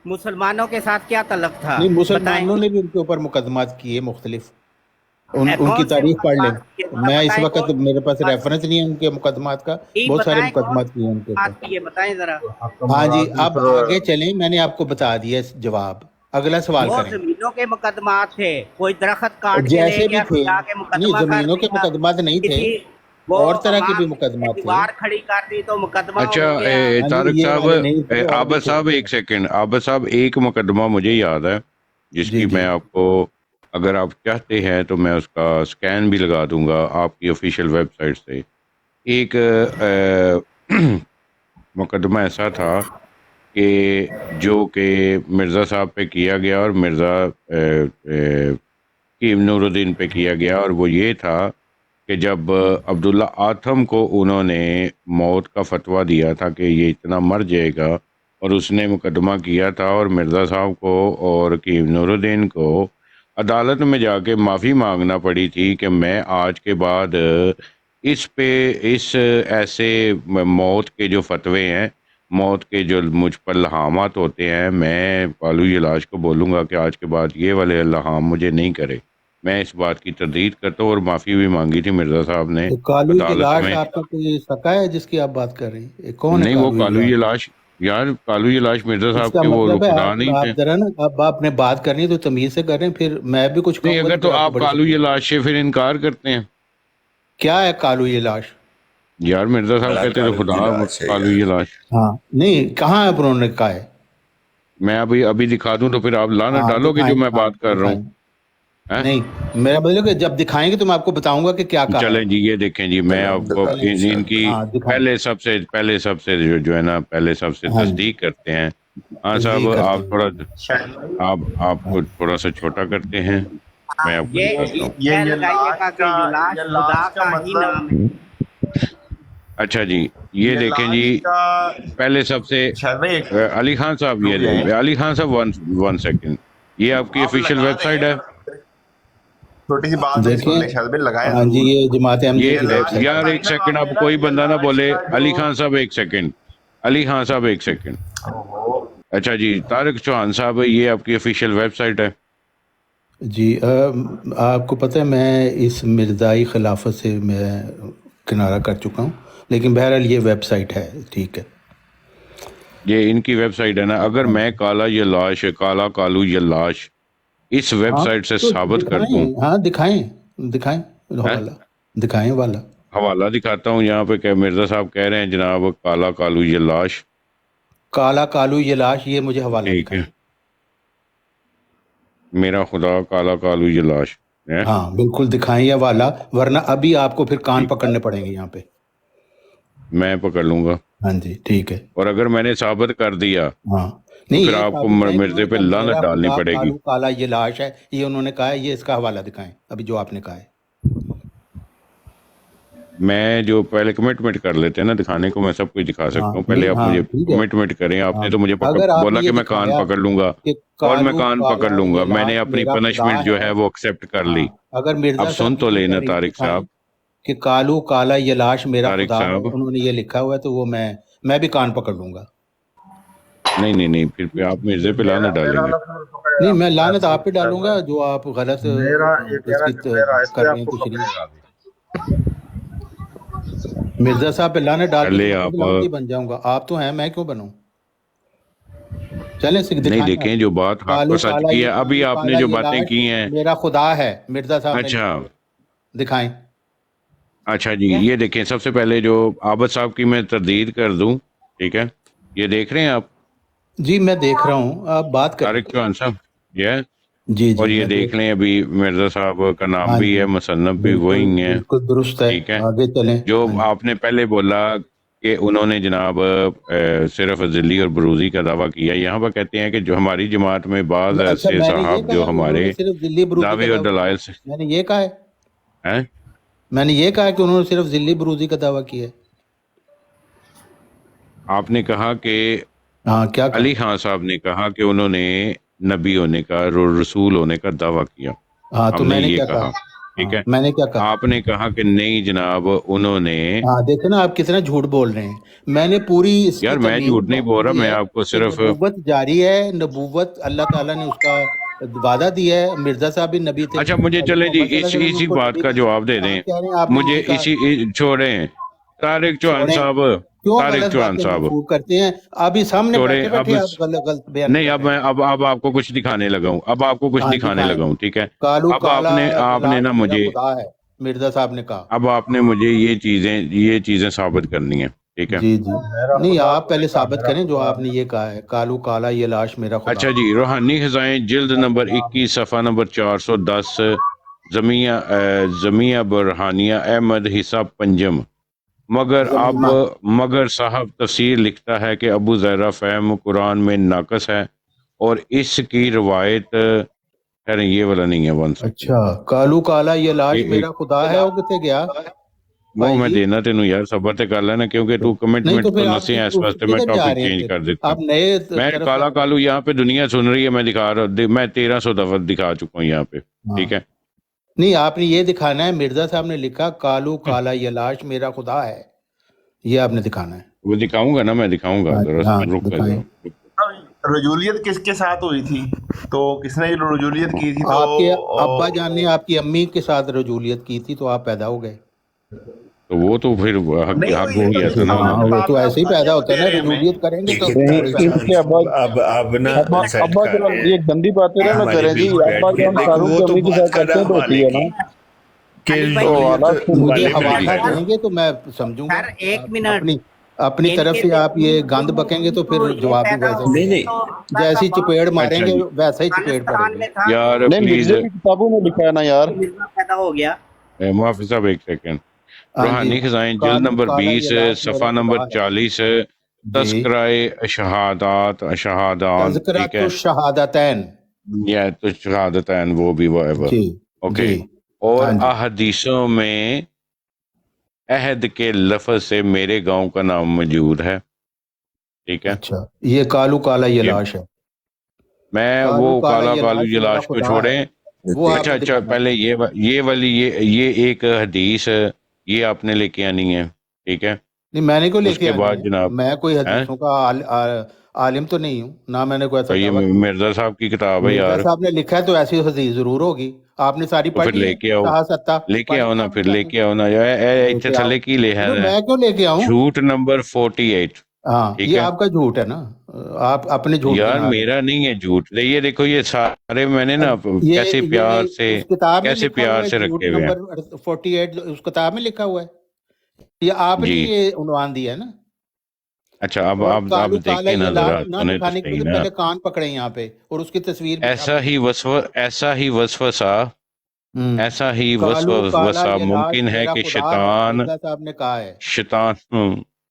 مسلمانوں کے ساتھ کیا تعلق تھا نہیں، بتائیں؟ مسلمانوں نے بھی ان کے اوپر مقدمات کیے مختلف، ان کی کون سے تاریخ پڑھ لیں. مقدمات کیے؟ میں اس بتائیں وقت کون سے میرے پاس مقدمات ریفرنس نہیں ہے ان کے مقدمات کا، کیے؟ بہت سارے بتائیں کون مقدمات سے کیے ان کے اوپر. مقدمات کیے بتائیں ذرا. ہاں جی، اب آگے چلیں، میں نے آپ کو بتا دیا جواب، اگلا سوال وہ کریں. زمینوں کے مقدمات تھے، کوئی درخت کاٹ کے لے جیسے بھی گیا تھے، کھلا کے نہیں مقدمہ کر زمینوں کے دیا، مقدمات نہیں تھے، کسی وہ اور طرح کے بھی امام نے مقدمات تھے. دیوار کھڑی کر دی تو مقدمہ اچھا ہو گیا. ہاں جی، طارق یہ صاحب، والے نہیں تھے، اور بھی عابد تھے. صاحب ایک سیکنڈ، عابد صاحب ایک مقدمہ مجھے یاد ہے جس جی کی جی میں آپ کو، اگر آپ چاہتے ہیں تو میں اس کا سکین بھی لگا دوں گا آپ کی آفیشیل ویب سائٹ سے. ایک مقدمہ ایسا تھا کہ جو کہ مرزا صاحب پہ کیا گیا اور مرزا حکیم نور الدین پہ کیا گیا، اور وہ یہ تھا کہ جب عبداللہ آتھم کو انہوں نے موت کا فتویٰ دیا تھا کہ یہ اتنا مر جائے گا، اور اس نے مقدمہ کیا تھا، اور مرزا صاحب کو اور حکیم نور الدین کو عدالت میں جا کے معافی مانگنا پڑی تھی کہ میں آج کے بعد اس پہ اس ایسے موت کے جو فتوے ہیں، موت کے جو مجھ پر لحامات ہوتے ہیں، میں کالو یلاش کو بولوں گا کہ آج کے بعد یہ والے لحام مجھے نہیں کرے. میں اس بات کی تردید کرتا ہوں، اور معافی بھی مانگی تھی مرزا صاحب نے تو کالو کی عدالت لاش میں. آپ کا کوئی سکا ہے جس کی آپ بات کر رہے ہیں؟ یہ کون ہے نہیں، وہ کالو کی کالو لاش؟ یہ لاش، یار کالو یہ لاش مرزا اس صاحب کا کے وہ مطلب ہے خدا نہیں آپ تھے. ذرا نا، اب آپ نے بات کرنی ہے تو تمیز سے کر رہے ہیں، پھر میں بھی کچھ نہیں، کہوں گا اگر تو تو پھر آپ کو آپ بڑی کالو یہ تکلیف. لاش سے پھر انکار کرتے ہیں. کیا ہے کالو یہ لاش؟ یار مرزا صاحب بڑا کہتے تو کالو خدا کی لاش ہے کالو یار. یہ لاش. ہاں نہیں، کہاں ہے انہوں نے کہا ہے؟ میں ابھی دکھا دوں تو پھر آپ لعنت ہاں ڈالو گے جو دکھائیں، میں ہاں بات کر رہا دکھائیں. ہوں. ہیں؟ نہیں، میرا مطلب کہ جب دکھائیں گے تو میں آپ کو بتاؤں گا کہ کیا کہا ہے. چلیں جی، یہ دیکھیں جی، میں آپ کو چلیں، ان کی ہاں دکھائیں. پہلے سب سے جو ہے نا، پہلے سب سے ہاں جی، تصدیق کرتے ہیں. ہاں صاحب، تصدیق کرتے آپ تھوڑا، ہیں. آپ ہاں. کو تھوڑا سا چھوٹا کرتے ہیں، میں آپ کو دکھاتا ہوں. یہ لگائیے گا کہ یلاش خدا کا ہی نام ہے. اچھا جی، یہ دیکھیں جی، پہلے سب سے علی خان صاحب، یہ علی خان صاحب، ون سیکنڈ، یہ آپ کی آفیشیل ویب سائٹ ہے. چھوٹی سی بات میری سن لیں دیکھیں، شاید بھائی، لگائیں ہاں جی، ضرور. یہ جماعت احمدیہ کی ویب یہ سائٹ یار ہے. ایک سیکنڈ، آپ کوئی بندہ نہ بولے. علی خان صاحب ایک سیکنڈ، علی خان صاحب ایک سیکنڈ. اچھا جی، طارق چوہان صاحب، یہ آپ کی آفیشیل ویب سائٹ ہے. جی آپ کو پتہ ہے میں اس مرزائی خلافت سے میں کنارہ کر چکا ہوں، لیکن بہرحال یہ ویب سائٹ ہے، ٹھیک ہے. یہ ان کی ویب سائٹ ہے نا. اگر ہاں میں کالا کالو یہ لاش اس ویب ہاں، سائٹ سے تو ثابت کر دکھائیں، دوں، ہاں دکھائیں حوالہ، دکھائیں حوالہ. حوالہ دکھاتا ہوں یہاں پہ کہ مرزا صاحب کہہ رہے ہیں جناب کالا کالو یہ لاش. کالا کالو یہ لاش، یہ مجھے حوالہ ٹھیک ہے، دکھائیں. میرا خدا کالا کالو یہ لاش ہے. ہاں بالکل دکھائیں یہ حوالہ، ورنہ ابھی آپ کو پھر کان ٹھیک، پکڑنے پڑیں گے یہاں پہ. میں پکڑ لوں گا، ہاں جی ٹھیک ہے. اور اگر میں نے ثابت کر دیا ہاں تو نہیں، پھر یہ آپ کو ثابت کریں کہ انہوں مرزے نے پہ کہا لعنت میرا ڈالنی خدا پڑے گی. کالو کالا یہ لاش ہے، یہ انہوں نے کہا ہے، یہ اس کا حوالہ دکھائیں ابھی جو آپ نے کہا ہے. میں جو پہلے کمٹمنٹ کر لیتے ہیں نا دکھانے کو، میں سب کچھ دکھا ہاں سکتا ہوں. پہلے نہیں، آپ ہاں مجھے ٹھیک ہے. کمٹمنٹ کریں. آپ ہاں نے تو مجھے اگر آپ نے بولا یہ کہ میں کان دکھایا پکڑ لوں گا، کہ اور میں کالو کان پکڑ کالا لوں یہ گا. میں نے لاش اپنی میرا خدا پنشمنٹ جو ہے. ہے وہ ایکسیپٹ کر ہاں لی. اگر اب مرزا سن صاحب تو یہ لینا تحریر طارق دکھائیں صاحب. کہ کالو کالا یہ لاش میرا طارق خدا ہے، صاحب، انہوں نے یہ لکھا ہوا ہے، تو وہ میں بھی کان پکڑ لوں گا. نہیں، پھر آپ مرزے پہ لعنت ڈالیں گے. نہیں، میں لعنت آپ پہ ڈالوں گا جو آپ غلط اس کی کر رہے ہیں تشریح. مرزا صاحب پہ لعنت ڈال کے تو پہلے میں خود آپ لعنتی بن جاؤں گا. آپ تو ہیں، میں کیوں بنوں؟ چلیں نہیں دکھائیں آپ. دیکھیں، جو بات حق و کالو سچ کالا کی یہ ہے، ابھی کالو آپ نے کالا جو یہ باتیں لاش کی ہیں. میرا خدا ہے، مرزا صاحب نے اچھا، لکھا ہے. دکھائیں. اچھا جی، یہ دیکھیں، سب سے پہلے جو عابد صاحب کی میں تردید کر دوں، ٹھیک ہے، یہ دیکھ رہے ہیں آپ جی میں دیکھ رہا ہوں، آپ بات کریں. طارق چوہان صاحب، یہ جی اور جی یہ میں دیکھ لیں، ابھی مرزا صاحب کا نام ہاں بھی جی ہے، مصنف بھی بالکل وہی ہیں. بالکل درست ہے. ٹھیک ہے، آگے چلیں. جو ہاں جی. آپ نے پہلے بولا کہ انہوں نے جناب صرف ذلی اور بروزی کا دعویٰ کیا. یہاں پر کہتے ہیں کہ جو ہماری جماعت میں بعض اچھا ایسے میں نے یہ صاحب کہا جو ہے کہ انہوں ہمارے نے صرف ذلی بروزی کا دعوے اور دعویٰ کیا؟ دلائل سے میں نے یہ کہا ہے، ہیں. میں نے یہ کہا ہے کہ انہوں نے صرف ذلی بروزی کا دعویٰ کیا ہے. آپ نے کہا کہ ہاں کیا کہا؟ علی خان صاحب نے کہا کہ انہوں نے نبی ہونے کا، رسول ہونے کا دعویٰ کیا. ہاں تو ہم نے میں نے یہ کیا کہا؟ کہا ٹھیک ہے. میں نے کیا کہا؟ آپ نے کہا کہ نہیں جناب انہوں نے. ہاں دیکھیں نا آپ کتنا جھوٹ بول رہے ہیں. میں نے پوری اس کی یار میں جھوٹ نہیں بول رہا, میں آپ کو صرف نبوت جاری ہے, نبوت اللہ تعالیٰ نے اس کا وعدہ دیا ہے. مرزا صاحب بھی نبی تھے. اچھا مجھے چلے جی اسی بات کا جواب دے دیں مجھے, اسی چھوڑیں طارق چوہان صاحب, طارق چوہان صاحب کرتے ہیں ابھی سامنے بیٹھے بیٹھے آپ غلط بیان نہیں. اب میں اب آپ کو کچھ دکھانے لگا ہوں, اب آپ کو کچھ دکھانے لگا ہوں, ٹھیک ہے. اب آپ نے نا مجھے, مرزا صاحب نے کہا, اب آپ نے مجھے یہ چیزیں ثابت کرنی ہیں, ٹھیک ہے. جی جی نہیں آپ پہلے ثابت کریں جو آپ نے یہ کہا ہے, کالو کالا یہ لاش میرا خدا. اچھا جی, روحانی خزائیں جلد نمبر 21 صفحہ نمبر 410 زمیہ برہانیہ احمد حصہ پنجم. مگر صاحب تفسیر لکھتا ہے کہ ابو زہرہ فہم قرآن میں ناقص ہے اور اس کی روایت یہ والا نہیں ہے. اچھا کالو کالا یہ لاش میرا خدا ہے, وہ کتے گیا وہ میں دینا تینوں یار, صبر تے کر لینا کیونکہ تو کمٹمنٹ تو نسی ہے, اس واسطے میں ٹاپک چینج کر دیتا ہوں. میں کالا کالو یہاں پہ دنیا سن رہی ہے, میں دکھا رہا, میں 1300 دفعہ دکھا چکا ہوں یہاں پہ, ٹھیک ہے. نہیں آپ نے یہ دکھانا ہے, مرزا صاحب نے لکھا کالو کالا یہ لاش میرا خدا ہے, یہ آپ نے دکھانا ہے. وہ دکھاؤں گا نا, میں دکھاؤں گا, رک کر. رجولیت کس کے ساتھ ہوئی تھی, تو کس نے رجولیت کی تھی؟ آپ کے ابا جان نے آپ کی امی کے ساتھ رجولیت کی تھی تو آپ پیدا ہو گئے. تو وہ تو پھر حق ہو گیا تھا نا, وہ تو ایسے ہی پیدا ہوتا ہے نا, رجولیت کریں گے تو ابا یہ گندی باتیں نہ کریں جی. ابا جان فاروق کی امی کے ساتھ کرتے ہیں تو ہوتی ہے نا, مجھے حوالہ دیں گے تو میں سمجھوں گا. ایک منٹ اپنی طرف سے آپ یہ گند بکیں گے تو پھر جواب بھی ویسے نہیں, جیسی چپیڑ ماریں گے ویسا ہی چپیڑ پڑیں گے. یار پلیز کتابوں میں لکھا ہے نا یار. پیدا ہو گیا. محافظ صاحب ایک سیکنڈ. روحانی خزائیں جلد نمبر 20 صفحہ نمبر 40 تذکرہ شہادات, ٹھیک ہے, شہادتین, یا تو شہادتین وہ بھی اوکے. اور احادیثوں میں عہد کے لفظ سے میرے گاؤں کا نام موجود ہے, ٹھیک ہے. اچھا یہ کالو کالا یہ لاش ہے. میں وہ کالا کالو یہ لاش کو چھوڑیں. اچھا پہلے یہ والی یہ ایک حدیث یہ آپ نے لے کے آنی ہے, ٹھیک ہے. نہیں میں نے کو لے کے بعد جناب میں کوئی حدیثوں کا عالم تو نہیں ہوں نہ, میں نے کوئی یہ مرزا صاحب کی کتاب ہے یار, مرزا صاحب نے لکھا ہے تو ایسی حدیث ضرور ہوگی. آپ نے ساری پڑھ لی, لے کے آؤ نا, پھر لے کے آؤ نا. ایتھے تھلے کی لے ہے, میں کیوں لے کے آؤں؟ جھوٹ نمبر 48. ہاں یہ آپ کا جھوٹ ہے نا, آپ اپنے جھوٹ. یار میرا نہیں ہے جھوٹ, یہ دیکھو یہ سارے میں نے نا کیسے پیار سے رکھے ہوئے ہیں. 48 اس کتاب میں لکھا ہوا ہے, یہ آپ نے یہ عنوان دیا ہے نا. اچھا اب آپ دیکھیں نا ذرا, پہلے کان پکڑے یہاں پہ اور اس کی تصویر. ایسا ہی وسوسہ ممکن ہے کہ شیطان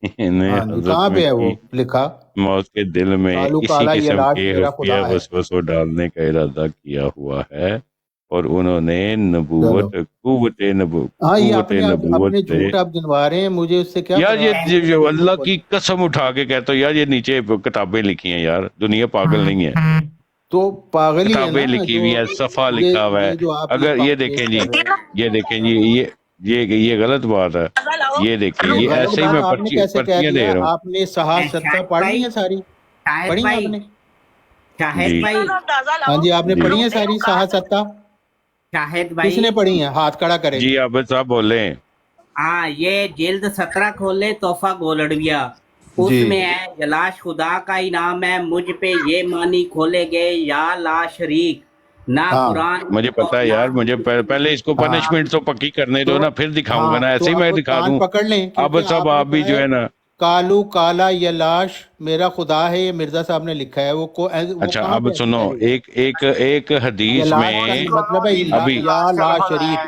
کہاں پہ ہے وہ لکھا, موت کے دل میں اسی قسم کے وسوسوں ڈالنے کا ارادہ کیا ہوا ہے, اور انہوں نے قوت نبوت جھوٹ آپ گنوا رہے ہیں مجھے اس سے کیا یار. یہ اللہ کی قسم اٹھا کے کہتا ہوں یار, یہ نیچے کتابیں لکھی ہیں یار, دنیا پاگل نہیں ہے. تو پاگل ہی کتابیں لکھی ہوئی ہیں, صفحہ لکھا ہوا ہے. اگر یہ دیکھیں جی, یہ غلط بات ہے. یہ دیکھیں یہ ایسے ہی میں پرچیاں دے رہا ہوں. آپ نے صحافتہ پڑھ لی ہیں ساری, پڑھی ہیں آپ نے؟ شاہد بھائی, ہاں جی آپ نے پڑھی ہیں ساری صحافتہ؟ شاہد بھائی کس نے پڑھی ہیں, ہاتھ کھڑا کریں. جی عابد صاحب بولیں. ہاں یہ جلد 17 کھولے تحفہ گولڑویا, اس میں ہے یلاش خدا کا انعام ہے مجھ پہ یہ معنی کھولے گئے یا لا شریک نہ قرآن. مجھے پتا ہے یار, مجھے پہلے اس کو پنشمنٹ تو پکی کرنے دو نا, پھر دکھاؤں گا نا, ایسے ہی میں دکھا دوں. پکڑ لیں اب سب آپ بھی جو ہے نا, کالو کالا یہ لاش میرا خدا ہے, یہ مرزا صاحب نے لکھا ہے. وہ اچھا اب سنو, ایک حدیث میں مطلب ہے ابھی یا لا شریک,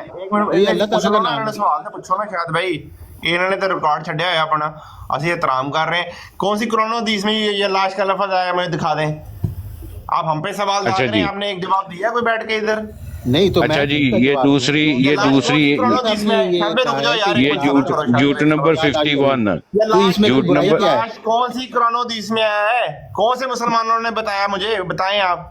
یہ اللہ تعالیٰ کا نام ہے. سوال سے پوچھو نا شاید بھائی, انہوں نے تو ریکارڈ چھڈیا ہوا اپنا, اسی احترام کر رہے ہیں. کون سی قرآن و حدیث میں یہ لاش کا لفظ آیا, مجھے دکھا دیں. آپ ہم پہ سوال دکھا رہے ہیں, آپ نے ایک جواب دیا کوئی بیٹھ کے ادھر نہیں تو. اچھا جی یہ دوسری جھوٹ نمبر 51, کون سی قرآن و حدیث میں آیا ہے, کون سے مسلمانوں نے بتایا, مجھے بتائیں آپ.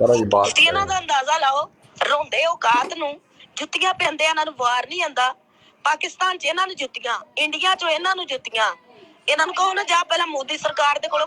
ਤੁਸੀਂ ਇਹਨਾਂ ਦਾ ਅੰਦਾਜ਼ਾ ਲਾਓ, ਰੋਂਦੇ ਔਕਾਤ ਨੂੰ ਜੁੱਤੀਆਂ ਪੈਂਦੇ, ਇਹਨਾਂ ਨੂੰ ਵਾਰ ਨਹੀਂ ਆਂਦਾ। ਪਾਕਿਸਤਾਨ 'ਚ ਇਹਨਾਂ ਨੂੰ ਜੁੱਤੀਆਂ, ਇੰਡੀਆ 'ਚੋਂ ਇਹਨਾਂ ਨੂੰ ਜੁੱਤੀਆਂ। ਇਹਨਾਂ ਨੂੰ ਕਹੋ ਨਾ ਜਾ ਪਹਿਲਾਂ ਮੋਦੀ ਸਰਕਾਰ ਦੇ ਕੋਲੋਂ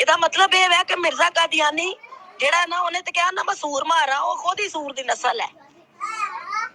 ਇਹਦਾ ਮਤਲਬ ਇਹ ਹੈ ਕਿ ਮਿਰਜ਼ਾ ਕਾਦੀਆਨੀ ਜਿਹੜਾ ਨਾ, ਉਹਨੇ ਤੇ ਕਿਹਾ ਨਾ ਮੈਂ ਸੂਰ ਮਾਰਾਂ, ਉਹ ਖੁਦ ਹੀ ਸੂਰ ਦੀ ਨਸਲ ਹੈ।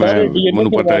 ਮੈਂ ਮੈਨੂੰ ਪਤਾ ਹੈ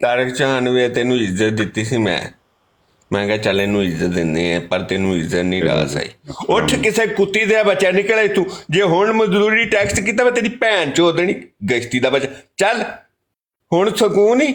ਤਾਰਕ ਚੌਹਾਨ ਵੀ ਤੈਨੂੰ ਇੱਜ਼ਤ ਦਿੱਤੀ ਸੀ ਮੈਂ ਕਿਹਾ ਚੱਲ ਇਹਨੂੰ ਇੱਜ਼ਤ ਦਿੰਦੇ ਆ, ਪਰ ਤੈਨੂੰ ਇੱਜ਼ਤ ਨਹੀਂ ਰਾਸ ਆਈ। ਉੱਠ ਕਿਸੇ ਕੁੱਤੀ ਦੇ ਬੱਚਾ ਨਿਕਲੇ ਤੂੰ, ਜੇ ਹੁਣ ਮਜ਼ਦੂਰੀ ਟੈਕਸਟ ਕੀਤਾ ਮੈਂ ਤੇਰੀ ਭੈਣ ਚੋਦਣੀ ਗਸ਼ਤੀ ਦਾ ਬੱਚਾ। ਚੱਲ ਹੁਣ ਸਕੂਨ ਹੀ।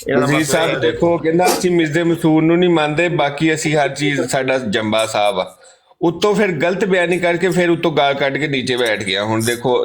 ਜੀ ਸਾਹਿਬ ਦੇਖੋ ਕਹਿੰਦਾ ਅਸੀਂ ਮਿਸਦੇ ਮਸੂਰ ਨੂੰ ਨਹੀਂ ਮੰਨਦੇ, ਬਾਕੀ ਅਸੀਂ ਹਰ ਚੀਜ਼ ਸਾਡਾ ਜੰਬਾ ਸਾਹਿਬ ਆ। ਉੱਤੋਂ ਫਿਰ ਗਲਤ ਬਿਆਨੀ ਕਰਕੇ ਫਿਰ ਉੱਤੋਂ ਗਾਲ ਕੱਢ ਕੇ ਨੀਚੇ ਬੈਠ ਗਿਆ। ਹੁਣ ਦੇਖੋ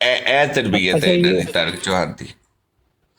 ਇਹ ਤਰਬੀਅਤ ਹੈ ਇਹਨਾਂ ਦੀ ਤਾਰਕ ਚੌਹਾਨ ਦੀ।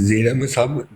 ਜ਼ੀਰਾ ਮੈਂ ਸਾਹਿਬ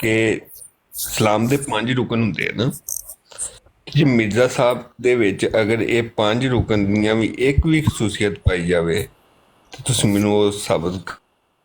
ਕਿ ਇਸਲਾਮ ਦੇ 5 ਰੁਕਨ ਹੁੰਦੇ ਆ ਨਾ, ਜੇ ਮਿਰਜ਼ਾ ਸਾਹਿਬ ਦੇ ਵਿੱਚ ਅਗਰ ਇਹ 5 ਰੁਕਨ ਦੀਆਂ ਵੀ ਇੱਕ ਵੀ ਖਸੂਸੀਅਤ ਪਾਈ ਜਾਵੇ ਤਾਂ ਤੁਸੀਂ ਮੈਨੂੰ ਉਹ ਸਾਬਤ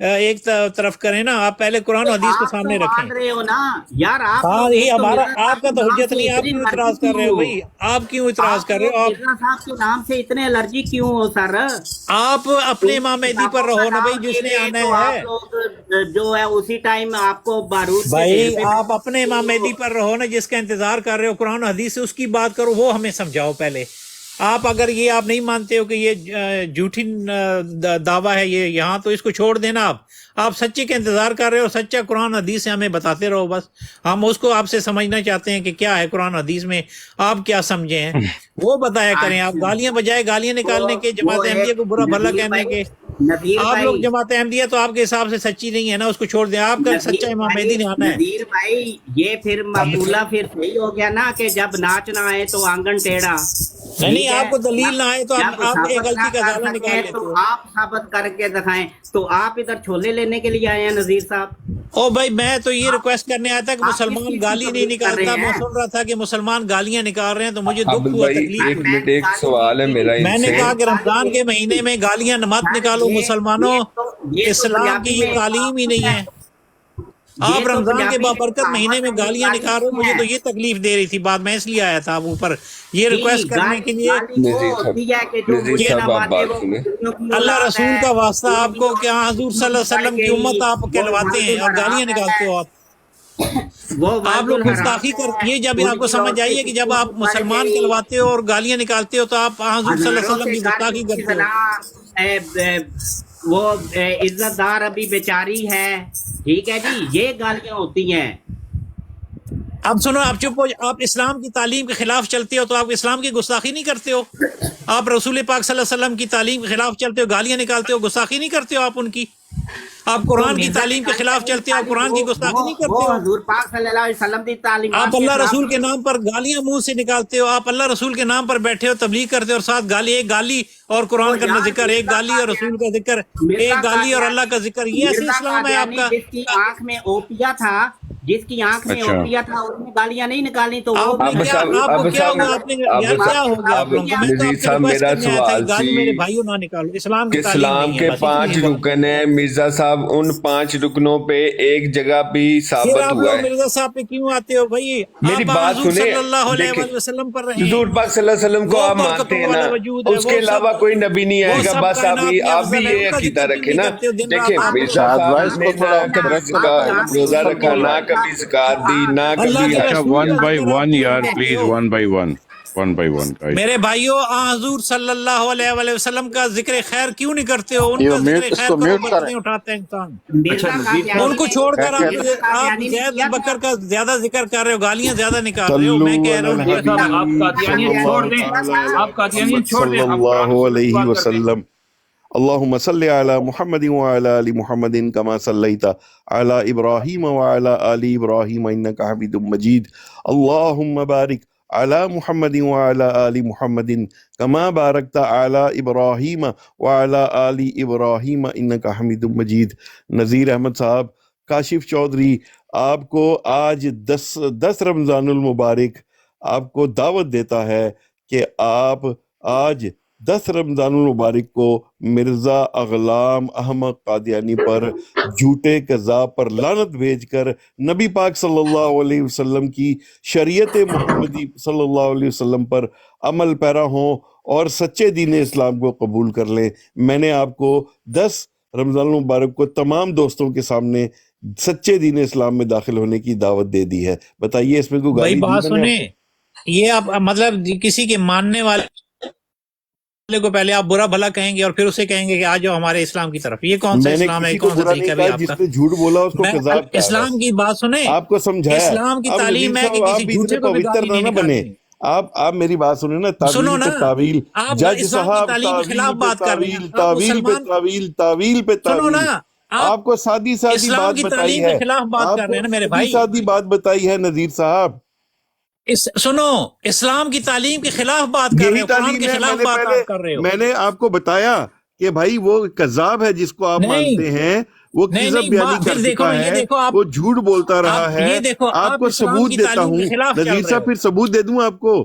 ایک طرف کریں نا, آپ پہلے قرآن و حدیث کو سامنے آپ تو رکھیں. مان رہے ہو نا یار, آپ ہاں لوگ یہ ایک تو ہمارا, مرزا آپ کا صاحب تو کے نام حجت سے نہیں, آپ اتنی کیوں الرجی اعتراض کر رہے ہو کیوں؟ بھائی, آپ کیوں اعتراض کر رہے ہو؟ آپ مرزا صاحب کے نام سے اتنے الرجی کیوں ہو سر؟ آپ اپنے امام مہدی پر کتابوں کا رہو نا بھائی, نام جس لے نے لیں آنا تو ہے. آپ لوگ جو ہے اسی ٹائم آپ کو بارود کے بھائی ڈھیر پہ آپ اپنے امام مہدی پر رہو نا, جس کا انتظار کر رہے ہو, قرآن و حدیث سے اس کی بات کرو, وہ ہمیں سمجھاؤ پہلے. آپ اگر یہ آپ نہیں مانتے ہو کہ یہ جھوٹی دعویٰ ہے یہ یہاں, تو اس کو چھوڑ دینا. آپ سچے کا انتظار کر رہے ہو, سچا قرآن حدیث سے ہمیں بتاتے رہو بس. ہم اس کو آپ سے سمجھنا چاہتے ہیں کہ کیا ہے قرآن حدیث میں, آپ کیا سمجھے ہیں وہ بتایا کریں. آپ گالیاں بجائے گالیاں نکالنے کے, جماعت احمدیہ کو برا بھلا کہنے کے, آپ لوگ جماعت احمدیہ تو آپ کے حساب سے سچی نہیں ہے نا, اس کو چھوڑ دیں. آپ کا سچا امام مہدی نے آنا ہے. نذیر بھائی یہ پھر مقولہ پھر صحیح ہو گیا نا کہ جب ناچ نہ آئے تو آنگن ٹیڑھا. نہیں, آپ کو دلیل نہ آئے تو جب آپ ایک ثابت نہ غلطی کا کر ازالہ نکال سکیں لیتے تو ہو. آپ ثابت کر کے دکھائیں. تو آپ ادھر چھولے لینے کے لیے آئے ہیں نذیر صاحب؟ او بھائی میں تو یہ ریکویسٹ کرنے آیا تھا کہ آپ کس مسلمان چیز کی گالی نہیں تبلیغ کر نکالتا. رہے میں ہیں؟ سن رہا تھا کہ مسلمان گالیاں نکال رہے ہیں تو مجھے دکھ عابد ہوا, بھائی تکلیف ایک ہوئی. منٹ, ایک سوال ہے میرا ان میں نے سے. کہا کہ رمضان کے مہینے میں گالیاں مت نکالو مسلمانوں, اسلام کی یہ تعلیم ہی نہیں ہے. آپ رمضان کے بابرکت مہینے میں گالیاں نکال رہے ہو, مجھے تو یہ تکلیف دے رہی تھی بات, میں اس لیے آیا تھا اب اوپر یہ ریکویسٹ کرنے کے لیے. نذیر صاحب آپ بات سنیں. اللہ رسول کا واسطہ آپ کو کہ حضور صلی اللہ علیہ وسلم کی امت آپ کہلواتے ہیں اور گالیاں نکالتے ہو. آپ لوگ گستاخی کر, یہ جب آپ کو سمجھ آئیے کہ جب آپ مسلمان کہلواتے ہو اور گالیاں نکالتے ہو تو آپ حضور صلی اللہ علیہ وسلم کی گستاخی کرتے ہو. وہ عزت دار ابھی بیچاری ہے, ٹھیک ہے جی, یہ گالیاں ہوتی ہیں. اب سنو, آپ چپ ہو, آپ اسلام کی تعلیم کے خلاف چلتے ہو تو آپ اسلام کی گستاخی نہیں کرتے ہو. آپ رسول پاک صلی اللہ علیہ وسلم کی تعلیم کے خلاف چلتے ہو, گالیاں نکالتے ہو, گستاخی نہیں کرتے ہو آپ ان کی. آپ قرآن کی تعلیم کے خلاف چلتے ہو, آپ قرآن کی گستاخی نہیں کرتے ہو. حضور پاک صلی اللہ علیہ وسلم کی تعلیمات آپ اللہ رسول کے نام پر گالیاں منہ سے نکالتے ہو, آپ اللہ رسول کے نام پر بیٹھے ہو, تبلیغ کرتے ہو اور ساتھ گالی, ایک گالی اور قرآن کا ذکر, ایک گالی اور رسول کا ذکر, ایک گالی اور اللہ کا ذکر, یہ ایسے اسلام ہے آپ کا. جس کی آنکھ میں اوپیا تھا, جس کی آنکھ میں اچھا. اوپیا تھا, اس نے گالیاں نہیں نکالی تو وہ آپ نے کیا, آپ کو کیا ہوا, آپ نے یار کیا ہو گیا آپ لوگوں کو. میں تو آپ نذیر سے صاحب ریکویسٹ میرا کرنے آیا تھا کہ سوال گالی سی میرے بھائیوں نہ نکالو, اسلام کہ کی تعلیم اسلام نہیں کے ہے بس. 5 رکن ہیں مرزا صاحب, ان 5 رکنوں پہ ایک جگہ بھی پھر ثابت آپ ہوا لوگ ہے. مرزا صاحب پہ کیوں آتے ہو بھائی؟ میری آپ بات حضور سنیں, صلی اللہ علیہ دیکھیں وآلہ وسلم پر رہیں, حضور پاک صلی اللہ علیہ وسلم کو وہ آپ برکتوں مانتے ہیں والا نا, وجود ہے, اس وہ کے سب علاوہ کوئی نبی نہیں وہ آئے گا, سب بس کائنات میں آپ بھی افضل ہے, یہ ان کا عقیدہ ذکر رکھیں نہیں نا. کرتے ہو دن دیکھیں رات. مرزا شاہد بھائی صاحب اس نے کو نہ تھوڑا کبھی رد کا روزہ رکھا, نہ کبھی زکات دی, نہ اللہ کبھی کے حج. اچھا, رسول ون کا بائی ذکر آپ ون کیوں یار, نہیں پلیز, کرتے ہو؟ One by one guys. میرے بھائیوں, حضور صلی اللہ علیہ وآلہ وسلم کا ذکر خیر کیوں نہیں کرتے ہو؟ ان یہ کا ذکر میوٹ, اس خیر کو کرو, میوٹ کریں. برکتیں اٹھاتا ہے انسان. مرزا ان کو چھوڑ کر آپ قادیانی نے زید کیا تھا؟ بکر کا زیادہ ذکر کر رہے ہو, گالیاں زیادہ نکال رہے ہو. میں صلو کہہ علی رہا ہوں مرزا صاحب آپ الحبیب صلی قادیانیت چھوڑ اللہ دیں, تعالی علی آپ قادیانیت محمد چھوڑ دیں, صلی آپ قرآن اللہ و سنت کی علیہ بات کرتے ہیں. وسلم. اللهم صل على محمد وعلى آل محمد كما صليت على إبراهيم وعلى آل إبراهيم إنك حميد مجيد. اللهم بارك على محمد وعلى آل محمد كما باركت على إبراهيم وعلى آل إبراهيم إنك حميد مجيد. نذیر احمد صاحب, کاشف چودھری آپ کو آج 10 رمضان المبارک آپ کو دعوت دیتا ہے کہ آپ آج 10 رمضان المبارک کو مرزا اغلام احمد قادیانی پر جھوٹے کذاب پر لعنت بھیج کر نبی پاک صلی اللہ علیہ وسلم کی شریعت محمدی صلی اللہ علیہ وسلم پر عمل پیرا ہوں اور سچے دین اسلام کو قبول کر لیں. میں نے آپ کو 10 رمضان المبارک کو تمام دوستوں کے سامنے سچے دین اسلام میں داخل ہونے کی دعوت دے دی ہے. بتائیے اس میں کوئی بھائی گالی بات دی میں نے؟ سنیں, یہ آپ مطلب کسی کے ماننے والے کو پہلے آپ برا بھلا کہیں گے اور پھر اسے کہیں گے کہ آ جاؤ ہمارے اسلام کی طرف. یہ کون سا میں نے اسلام ہے, کسی کو کون سا برا طریقہ نہیں بھی کہا, آپ کا؟ جس نے جھوٹ بولا اس کو میں کذاب کہا. اسلام کی بات سنیں, آپ کو سمجھایا. اسلام کی اب تعلیم نذیر ہے کہ صاحب آپ کسی بھی اتنے جھوٹے کو بھی پوتر گالی نہ نہیں بنے. نکالنی. آپ میری بات سنیں نا, سنو تعویل نا, پہ تعویل, آپ جج اسلام کی صاحب تعلیم کے خلاف تعویل پہ بات کر رہے ہیں. تعویل, آپ تعویل پہ مسلمان, تعویل, تعویل پہ سنو تعویل. نا, آپ کو سادی اسلام بات کی بتائی تعلیم کے ہے, خلاف بات کر آپ رہے ہیں کو نا میرے بھائی. سادی بات بتائی ہے نذیر صاحب. سنو, اسلام کی تعلیم کے خلاف بات کر رہے یہی ہو, قرآن تعلیم کے ہے. خلاف بات آپ کر رہے ہو. میں نے آپ کو بتایا کہ بھائی وہ کذاب ہے جس کو آپ مانتے ہیں, وہ کذب بیانی کر پھر دیکھو, چکا یہ ہے, دیکھو آپ, وہ جھوٹ بولتا رہا ہے. یہ دیکھو آپ کو اسلام ثبوت کی دیتا تعلیم کے ہوں خلاف چل نذیر رہے صاحب, ہو. پھر ثبوت دے دوں آپ کو.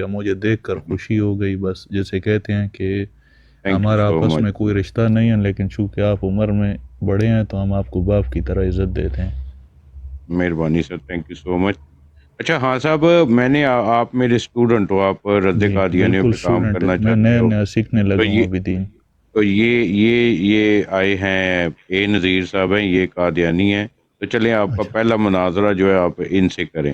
شکریہ, مجھے دیکھ کر خوشی ہو گئی. بس جیسے کہتے ہیں کہ Thank you ہمارا so آپس much. میں کوئی رشتہ نہیں ہے, لیکن چونکہ آپ عمر میں بڑے ہیں تو ہم آپ کو باپ کی طرح عزت دیتے ہیں. مہربانی سر, تھینک یو سو مچ. اچھا ہاں صاحب, میں نے آپ میرے اسٹوڈنٹ ہو, آپ رد جی قادیانیوں بالکل پہ کام اسٹوڈنٹ کرنا ہے, میں چاہتے نیا ہو, نیا سیکھنے تو لگا ہوں یہ ابھی دین. تو یہ آئے ہیں اے نذیر صاحب ہیں, یہ قادیانی ہیں. تو چلیں آپ کا پہلا مناظرہ جو ہے آپ ان سے کریں.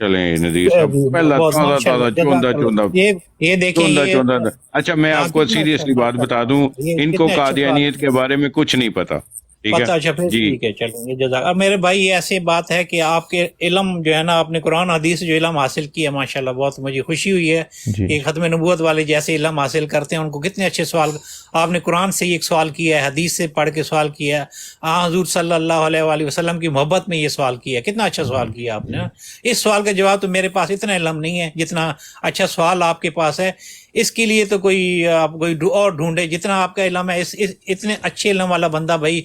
چلیں نذیر صاحب پہلا تازہ چوندہ یہ دیکھیں چوندہ. اچھا میں آپ کو سیریسلی بات بتا دوں، ان کو قادیانیت کے بارے میں کچھ نہیں پتا. پتہ. اچھا پھر ٹھیک ہے، چلیں جزاک. اب میرے بھائی یہ ایسی بات ہے کہ آپ کے علم جو ہے نا، آپ نے قرآن حدیث جو علم حاصل کیا ماشاءاللہ، بہت مجھے خوشی ہوئی ہے کہ ختم نبوت والے جیسے علم حاصل کرتے ہیں ان کو کتنے اچھے سوال. آپ نے قرآن سے ایک سوال کیا ہے، حدیث سے پڑھ کے سوال کیا ہے، حضور صلی اللہ علیہ وآلہ وسلم کی محبت میں یہ سوال کیا ہے. کتنا اچھا سوال کیا آپ نے. اس سوال کا جواب تو میرے پاس اتنا علم نہیں ہے جتنا اچھا سوال آپ کے پاس ہے. اس کے لیے تو آپ کوئی اور ڈھونڈے جتنا آپ کا علم ہے. اتنے اچھے علم والا بندہ بھائی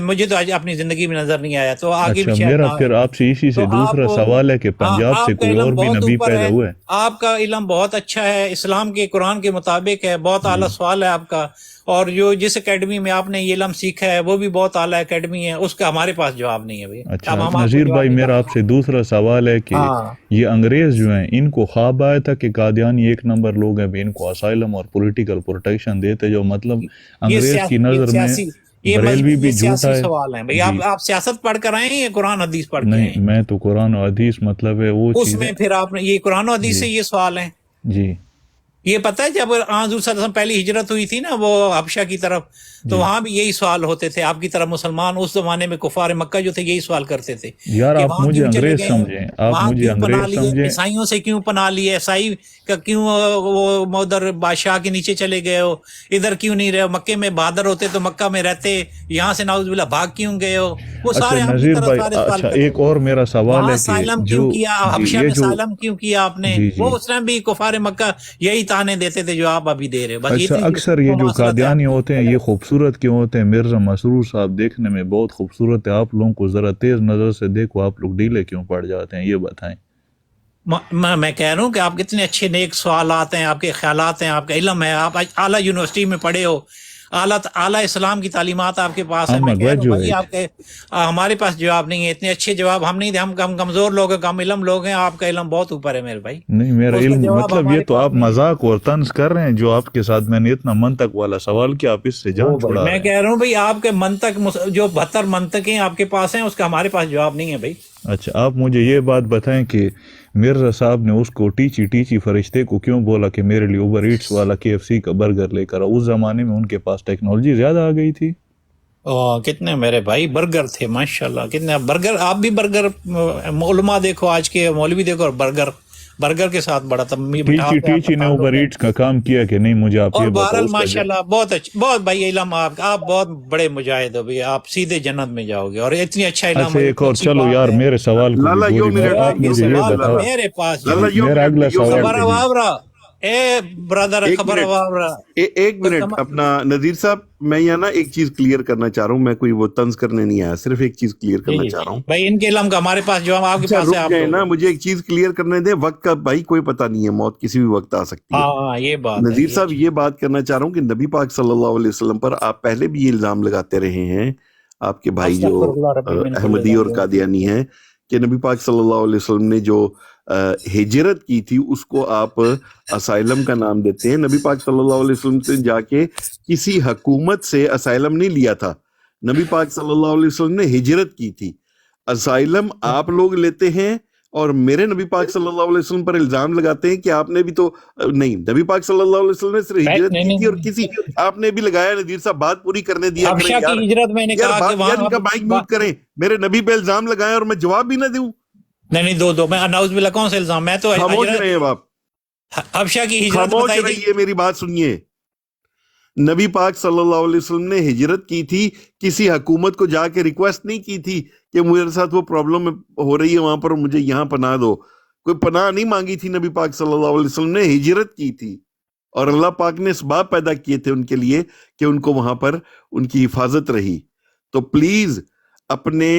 مجھے تو آج اپنی زندگی میں نظر نہیں آیا. تو آگے بھی میرا پھر آپ سے اسی سے دوسرا سوال ہے کہ پنجاب سے کوئی اور بھی نبی پیدا ہوئے؟ آپ کا علم بہت اچھا ہے، اسلام کے قرآن کے مطابق ہے، بہت اعلیٰ سوال ہے آپ کا. اور جو جس اکیڈمی میں آپ نے یہ علم سیکھا ہے وہ بھی بہت اعلیٰ اکیڈمی ہے، اس کا ہمارے پاس جواب نہیں ہے بھائی. اچھا نذیر بھائی میرا آپ سے دوسرا سوال ہے کہ یہ انگریز جو ہیں ان کو خواب آیا تھا کہ قادیانی ایک نمبر لوگ ہیں بھی ان کو اسائلم اور پولیٹیکل پروٹیکشن دیتے، جو مطلب انگریز کی نظر میں بریلوی بھی جھوٹا ہے. سوال ہے بھائی. آپ سیاست پڑھ کر آئے ہیں یا قرآن حدیث پڑھ کے؟ نہیں میں تو قرآن و حدیث مطلب ہے وہ اس میں پھر آپ نے یہ قرآن و حدیث سے یہ سوال ہے. جی یہ پتہ ہے جب حضور صلی اللہ علیہ وسلم پہلی ہجرت ہوئی تھی نا وہ حبشہ کی طرف، تو وہاں بھی یہی سوال ہوتے تھے آپ کی طرف. مسلمان اس زمانے میں کفار مکہ جو تھے یہی سوال کرتے تھے یار آپ مجھے انگریز سمجھیں، آپ مجھے انگریز سمجھیں. عیسائیوں سے کیوں پناہ لیے؟ عیسائی کا کیوں وہ ادھر بادشاہ کے نیچے چلے گئے ہو؟ ادھر کیوں نہیں رہے ہو؟ مکے میں بہادر ہوتے تو مکہ میں رہتے، یہاں سے نعوذ باللہ بھاگ کیوں گئے ہو؟ وہ سارے نذیر بھائی اچھا ایک اور میرا سوال ہے کہ سائلم کیوں کیا حبشہ میں، سائلم کیوں کیا آپ نے؟ وہ اس ٹائم بھی کفار مکہ یہی تانے دیتے تھے جو آپ ابھی دے رہے ہو. اچھا اکثر یہ جو قادیانی ہوتے ہیں یہ خوبصورت کیوں ہوتے ہیں؟ مرزا مسرور صاحب دیکھنے میں بہت خوبصورت ہے، آپ لوگوں کو ذرا تیز نظر سے دیکھو آپ لوگ ڈھیلے کیوں پڑ جاتے ہیں یہ بتائیں. میں کہہ رہا ہوں کہ آپ کتنے اچھے نیک سوالات ہیں، آپ کے خیالات ہیں، آپ کا علم ہے، آپ اعلیٰ یونیورسٹی میں پڑھے ہو، اعلیٰ اسلام کی تعلیمات آپ کے پاس ہے. میں کہہ رہا ہوں بھائی آپ کے ہمارے پاس جواب نہیں ہے، اتنے اچھے جواب ہم نہیں دے. ہم کمزور لوگ ہیں، کم علم لوگ ہیں. آپ کا علم بہت اوپر ہے میرے بھائی. نہیں میرا علم مطلب یہ تو آپ مذاق اور طنز کر رہے ہیں. جو آپ کے ساتھ میں نے اتنا منطق والا سوال کیا آپ اس سے جان چھڑا رہے ہیں. میں کہہ رہا ہوں بھائی آپ کے منطق جو 72 منطقیں آپ کے پاس ہیں اس کا ہمارے پاس جواب نہیں ہے بھائی. اچھا آپ مجھے یہ بات بتائیں کہ مرزا صاحب نے اس کو ٹیچی فرشتے کو کیوں بولا کہ میرے لیے اوبر ایٹس والا KFC کا برگر لے کر؟ اس زمانے میں ان کے پاس ٹیکنالوجی زیادہ آ گئی تھی. کتنے میرے بھائی برگر تھے ماشاءاللہ، کتنے برگر. آپ بھی برگر علماء دیکھو، آج کے مولوی دیکھو، اور برگر کے ساتھ بڑا تھا. ٹیچی نے اوبر ایٹس کا کام کیا کہ نہیں؟ مجھے آپ یہ بہرحال ماشاءاللہ بہت اچھا، بہت بھائی علم آپ بہت بڑے مجاہد ہو بھائی. آپ سیدھے جنت میں جاؤ گے. اور اتنی اچھا علم. اچھا ایک اور چلو یار میرے سوال کو آپ مجھے یہ بتاؤ. میرے پاس میرا اگلا سوال ایک منٹ اپنا نذیر صاحب، میں یہاں نا ایک چیز کلیئر کرنا چاہ رہا ہوں. میں کوئی وہ طنز کرنے نہیں آیا، صرف ایک چیز کلیئر کرنا چاہ رہا ہوں بھائی. ان کے علم کا ہمارے پاس جو آپ کے پاس ہے، آپ نا مجھے ایک چیز کلیئر کرنے دیں. وقت کا بھائی کوئی پتہ نہیں ہے، موت کسی بھی وقت آ سکتی ہے. ہاں یہ بات نذیر صاحب یہ بات کرنا چاہ رہا ہوں کہ نبی پاک صلی اللہ علیہ وسلم پر آپ پہلے بھی یہ الزام لگاتے رہے ہیں، آپ کے بھائی جو احمدی اور قادیانی ہیں، کہ نبی پاک صلی اللہ علیہ وسلم نے جو ہجرت کی تھی اس کو آپ اسائلم کا نام دیتے ہیں. نبی پاک صلی اللہ علیہ وسلم سے جا کے کسی حکومت سے اسائلم نہیں لیا تھا. نبی پاک صلی اللہ علیہ وسلم نے ہجرت کی تھی. اسائلم آپ لوگ لیتے ہیں اور میرے نبی پاک صلی اللہ علیہ وسلم پر الزام لگاتے ہیں کہ آپ نے بھی تو نہیں. نبی پاک صلی اللہ علیہ وسلم نے صرف ہجرت کی تھی اور کسی آپ نے بھی لگایا. نذیر صاحب بات پوری کرنے دیا کریں. مائک میوٹ کریں. میرے نبی پہ الزام لگائیں اور میں جواب بھی نہ دوں. نہیں دو میں نعوذ باللہ کون سے الزام؟ میں تو خاموش رہے ہیں آپ، حبشہ کی ہجرت خاموش رہیے، میری بات سنیے. نبی پاک صلی اللہ علیہ وسلم نے ہجرت کی تھی، کسی حکومت کو جا کے ریکویسٹ نہیں کی تھی کہ میرے ساتھ وہ پرابلم ہو رہی ہے وہاں پر مجھے یہاں پناہ دو. کوئی پناہ نہیں مانگی تھی. نبی پاک صلی اللہ علیہ وسلم نے ہجرت کی تھی اور اللہ پاک نے اسباب پیدا کیے تھے ان کے لیے کہ ان کو وہاں پر ان کی حفاظت رہی. تو پلیز اپنے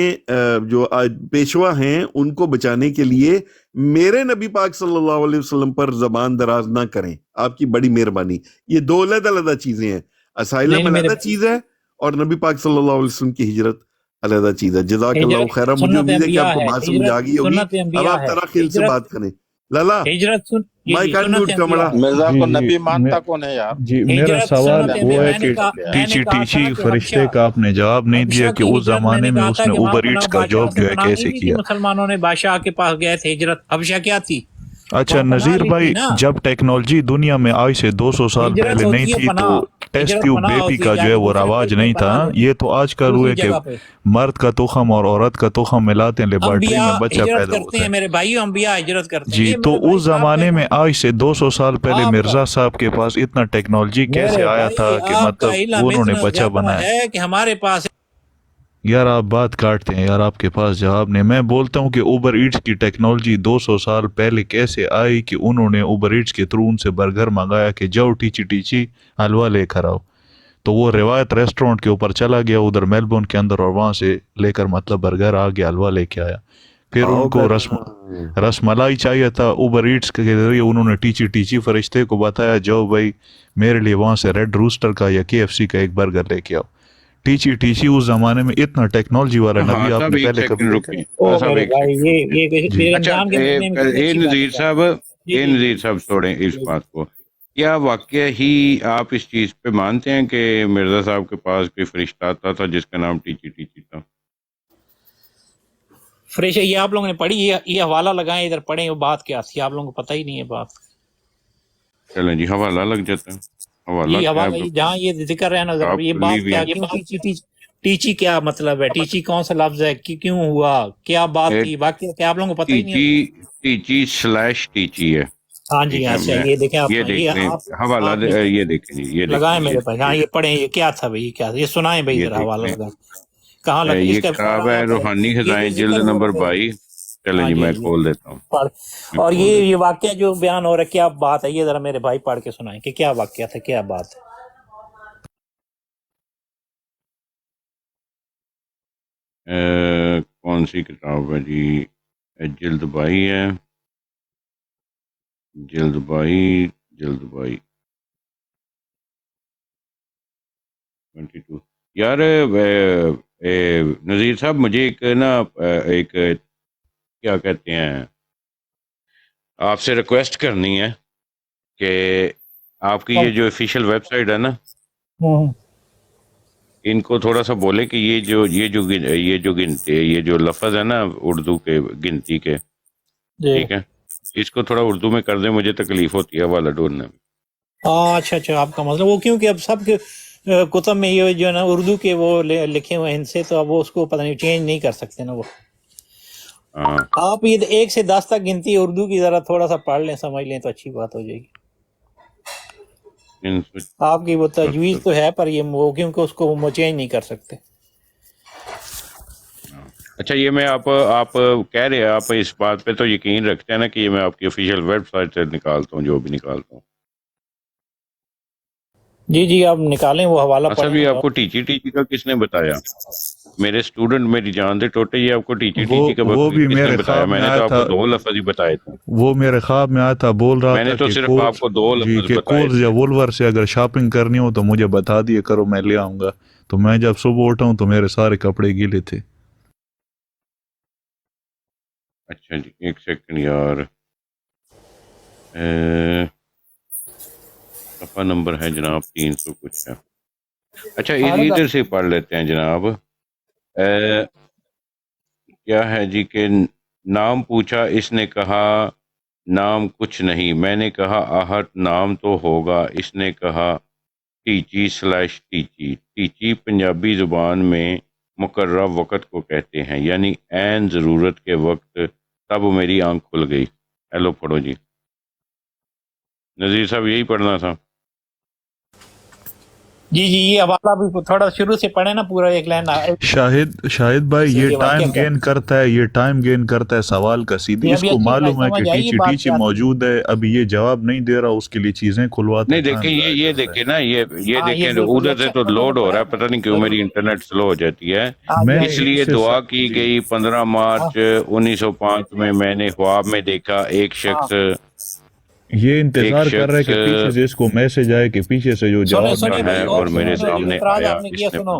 جو پیشوا ہیں ان کو بچانے کے لیے میرے نبی پاک صلی اللہ علیہ وسلم پر زبان دراز نہ کریں. آپ کی بڑی مہربانی. یہ دو علیحدہ چیزیں ہیں. اسائلم علیحدہ چیز ہے اور نبی پاک صلی اللہ علیہ وسلم کی ہجرت علیحدہ چیز ہے. جزاک اللہ ہجرت خیر. مجھے سنت امید ہے کہ انبیاء آپ کو ہے، بات سمجھ آ گئی ہوگی. سنت اب انبیاء آپ ہے، تراخیر سے ہجرت بات کریں. لالا ہجرت سن جی مائک جی انمیوٹ سنت کمڑا. انبیاء ہے، مرزا جی کو جی نبی مانتا میں کون ہے یار؟ جی میرا ہجرت سوال سنت وہ انبیاء ہے میں کہ نے کہا ٹیچی تھا ٹیچی کہ فرشتے حبشہ کا آپ نے جواب نہیں دیا حبشہ کہ کی اس ہجرت میں زمانے نے میں کہا اس تھا نے کہ وہاں اوبر پناہ ایٹس کا بادشاہ جاب سے جو ہے پناہ نہیں کیسے دی تھی، کیا؟ مسلمانوں نے بادشاہ کے پاس گئے تھے ہجرت، حبشہ کیا تھی؟ اچھا وہاں پناہ نذیر لی بھائی، تھی نا. جب ٹیکنالوجی دنیا میں آج سے 200 سال ہجرت پہلے نہیں ہوتی ہے تھی تو پناہ، ٹیسٹ ہجرت ٹیوب پناہ بیبی ہوتی ہے، کا جا جو ہے کے وہ دوسرے رواج ملک میں نہیں تھا. پناہ لینا یہ تو آج کل دوسری ہوئے کہ جگہ پہ. مرد کا تخم اور عورت کا تخم ملاتے ہیں، لیبارٹری انبیاء میں بچہ ہجرت پیدا کرتے ہوتا ہیں ہے. میرے بھائیو، انبیاء ہجرت کرتے ہیں. جی یہ تو میرے بھائی اس صاحب زمانے کہنا میں آج سے 200 سال پہلے آپ کا مرزا صاحب کے پاس اتنا ٹیکنالوجی کیسے میرے آیا تھا بھائی کہ آپ کا مطلب علم انہوں نے اتنا بچہ زیادہ بنایا؟ ہے کہ ہمارے پاس یار آپ بات کاٹتے ہیں یار، آپ کے پاس جواب نہیں. میں بولتا ہوں کہ اوبر ایٹس کی ٹیکنالوجی 200 سال پہلے کیسے آئی کہ انہوں نے اوبر ایٹس کے تھرو ان سے برگر منگایا کہ جاؤ ٹیچی ٹیچی حلوہ لے کر آؤ. تو وہ روایت ریسٹورنٹ کے اوپر چلا گیا ادھر میلبورن کے اندر، اور وہاں سے لے کر مطلب برگر آ گیا، حلوہ لے کے آیا. پھر آؤ ان کو بیٹا. رس ملائی چاہیے تھا، اوبر ایٹس کے ذریعے انہوں نے ٹیچی ٹیچی فرشتے کو بتایا جاؤ بھائی میرے لیے وہاں سے ریڈ روسٹر کا یا KFC کا ایک برگر لے کے آؤ. ٹیچی ٹیچی اس زمانے میں اتنا ٹیکنالوجی والا ہاں نبی آپ صاحب نے ایک پہلے کبھی سیکنڈ دیکھا؟ رکیں. او ہاں صاحب میرے ایک بھائی سیکنڈ رکیں. جی یہ اچھا رمضان کے مہینے میں کتنی اچھی نذیر باتیں صاحب، کرتے ہیں. جی جی نذیر صاحب چھوڑیں اس جی بات کو. کیا واقعہ ہی آپ اس چیز پہ مانتے ہیں کہ مرزا صاحب کے پاس کوئی فرشتہ آتا تھا جس کا نام ٹیچی ٹیچی تھا؟ فریش ہے یہ آپ لوگوں نے پڑھی، یہ حوالہ لگائیں ادھر پڑھیں وہ بات کیا تھی، آپ لوگوں کو پتہ ہی نہیں ہے بات. چلیں جی حوالہ لگ جاتا ہے. حوالہ یہ کیا حوالہ ہے؟ جہاں یہ ذکر ہے نا ذرا آپ یہ کر بات لیجیے. کیا، کیوں ٹیچی کیا مطلب ہے، ٹیچی کون سا لفظ ہے، کیوں ہوا، کیا بات تھی، باقی کیا آپ لوگوں کو پتہ ہی نہیں ہے. ٹیچی سلیش ٹیچی ہے. ہاں جی ٹھیک ہے، اچھا میں یہ دیکھیں آپ یہ دیکھ لیں حوالہ آپ نے یہ دیکھیں جی، یہ لگائیں دیکھیں میرے پاس. ہاں یہ پڑھیں یہ کیا تھا بھائی، کیا یہ سنائیں بھائی یہ ذرا دیکھ حوالہ لیں. لگائیں کہاں لگا اس یہ کا کتاب ہے روحانی یہ خزائیں جو جلد ذکر ہو نمبر رہا ہے. 22. چلیں ہاں جی جی میں جی کھول دیتا ہوں. پڑھ. میں اور کھول یہ دیتا واقعہ جو بیان ہو رہا ہے کیا بات ہے، یہ ذرا میرے بھائی پڑھ کے سنائیں کہ کیا واقعہ تھا، کیا بات ہے. ہوں. کون سی کتاب ہے جی؟ جلد 22 ہے. جلد 22 22. یار نذیر صاحب مجھے ایک نا ایک کیا کہتے ہیں آپ سے ریکویسٹ کرنی ہے کہ آپ کی یہ جو آفیشیل ویب سائٹ ہے نا، ان کو تھوڑا سا بولے کہ یہ جو گنتی یہ جو لفظ ہے نا اردو کے گنتی کے، جی ٹھیک ہے، اس کو تھوڑا اردو میں کر دیں، مجھے تکلیف ہوتی ہے حوالہ ڈھونڈنے میں. اچھا آپ کا مطلب وہ کیونکہ اب سب کے کتب میں یہ جو ہے نا اردو کے وہ لکھے ہوئے ہیں ان سے، تو اب وہ اس کو پتہ نہیں چینج نہیں کر سکتے نا وہ. ہاں آپ یہ 1 سے 10 تک گنتی اردو کی ذرا تھوڑا سا پڑھ لیں سمجھ لیں تو اچھی بات ہو جائے گی. آپ کی وہ تجویز تو ہے پر یہ وہ کیونکہ اس کو وہ چینج نہیں کر سکتے. اچھا یہ میں آپ کہہ رہے ہیں، آپ اس بات پہ تو یقین رکھتے ہیں نا کہ یہ میں آپ کی آفیشیل ویب سائٹ سے نکالتا ہوں جو بھی نکالتا ہوں. جی آپ نکالیں وہ حوالہ اچھا پڑھیں. بھی آپ کو ٹیچی کا کس نے بتایا؟ میرے اسٹوڈنٹ میری جان دے ٹوٹے، یہ آپ کو ٹیچی کا وہ بھی کس نے میرے بتایا؟ خواب میں میں نے آیا تو آپ تھا، کو 2 لفظ ہی بتائے تھے. وہ میرے خواب میں آیا تھا، بول رہا میں نے تھا تو کہ صرف آپ کو 2 جی لفظ کہ بتائے کورز تھے. یا وولور سے اگر شاپنگ کرنی ہو تو مجھے بتا دیے کرو، میں لے آؤں گا. تو میں جب صبح اٹھا ہوں تو میرے سارے کپڑے گیلے تھے. اچھا جی ایک سیکنڈ یار، صفحہ نمبر ہے جناب 300 کچھ ہے. اچھا ادھر سے پڑھ لیتے ہیں جناب. کیا ہے جی کہ نام پوچھا، اس نے کہا نام کچھ نہیں. میں نے کہا آہٹ نام تو ہوگا. اس نے کہا ٹیچی. ٹیچی پنجابی زبان میں مقررہ وقت کو کہتے ہیں، یعنی عین ضرورت کے وقت. تب میری آنکھ کھل گئی. ہیلو پڑھو جی نذیر صاحب، یہی پڑھنا تھا. جی یہ حوالہ بھی تھوڑا شروع سے پڑھیں نا پورا ایک لائن. شاہد بھائی یہ واقعہ ٹائم کیا گین کرتا ہے سوال کا سیدھی. اس ابھی کو اچھی معلوم ہے کہ سمجھ آئی بات ٹیچی کیا تھی. موجود ہے، ابھی یہ جواب نہیں دے رہا، اس کے لیے چیزیں کھلواتا نہیں ہے، ٹائم دیکھیں ضائع یہ کرتا دیکھیں نا یہ ہاں دیکھیں بالکل ادھر سے اچھا تو انہوں نے لوڈ ہو رہا پڑھا ہے، پتہ نہیں کیوں میری انٹرنیٹ سلو ہو جاتی ہے. ہاں میں اس لیے دعا کی جی گئی 15 مارچ 1905 میں نے خواب میں دیکھا ایک شخص یہ انتظار کر رہے کہ پیچھے سے اس کو میسج آئے کہ پیچھے سے جو جواب سنے نہیں بھائی ہے اور اور میرے سنو جو سامنے اعتراض آیا. آپ نے کیا اس نے سنو.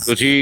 ਤੁਸੀਂ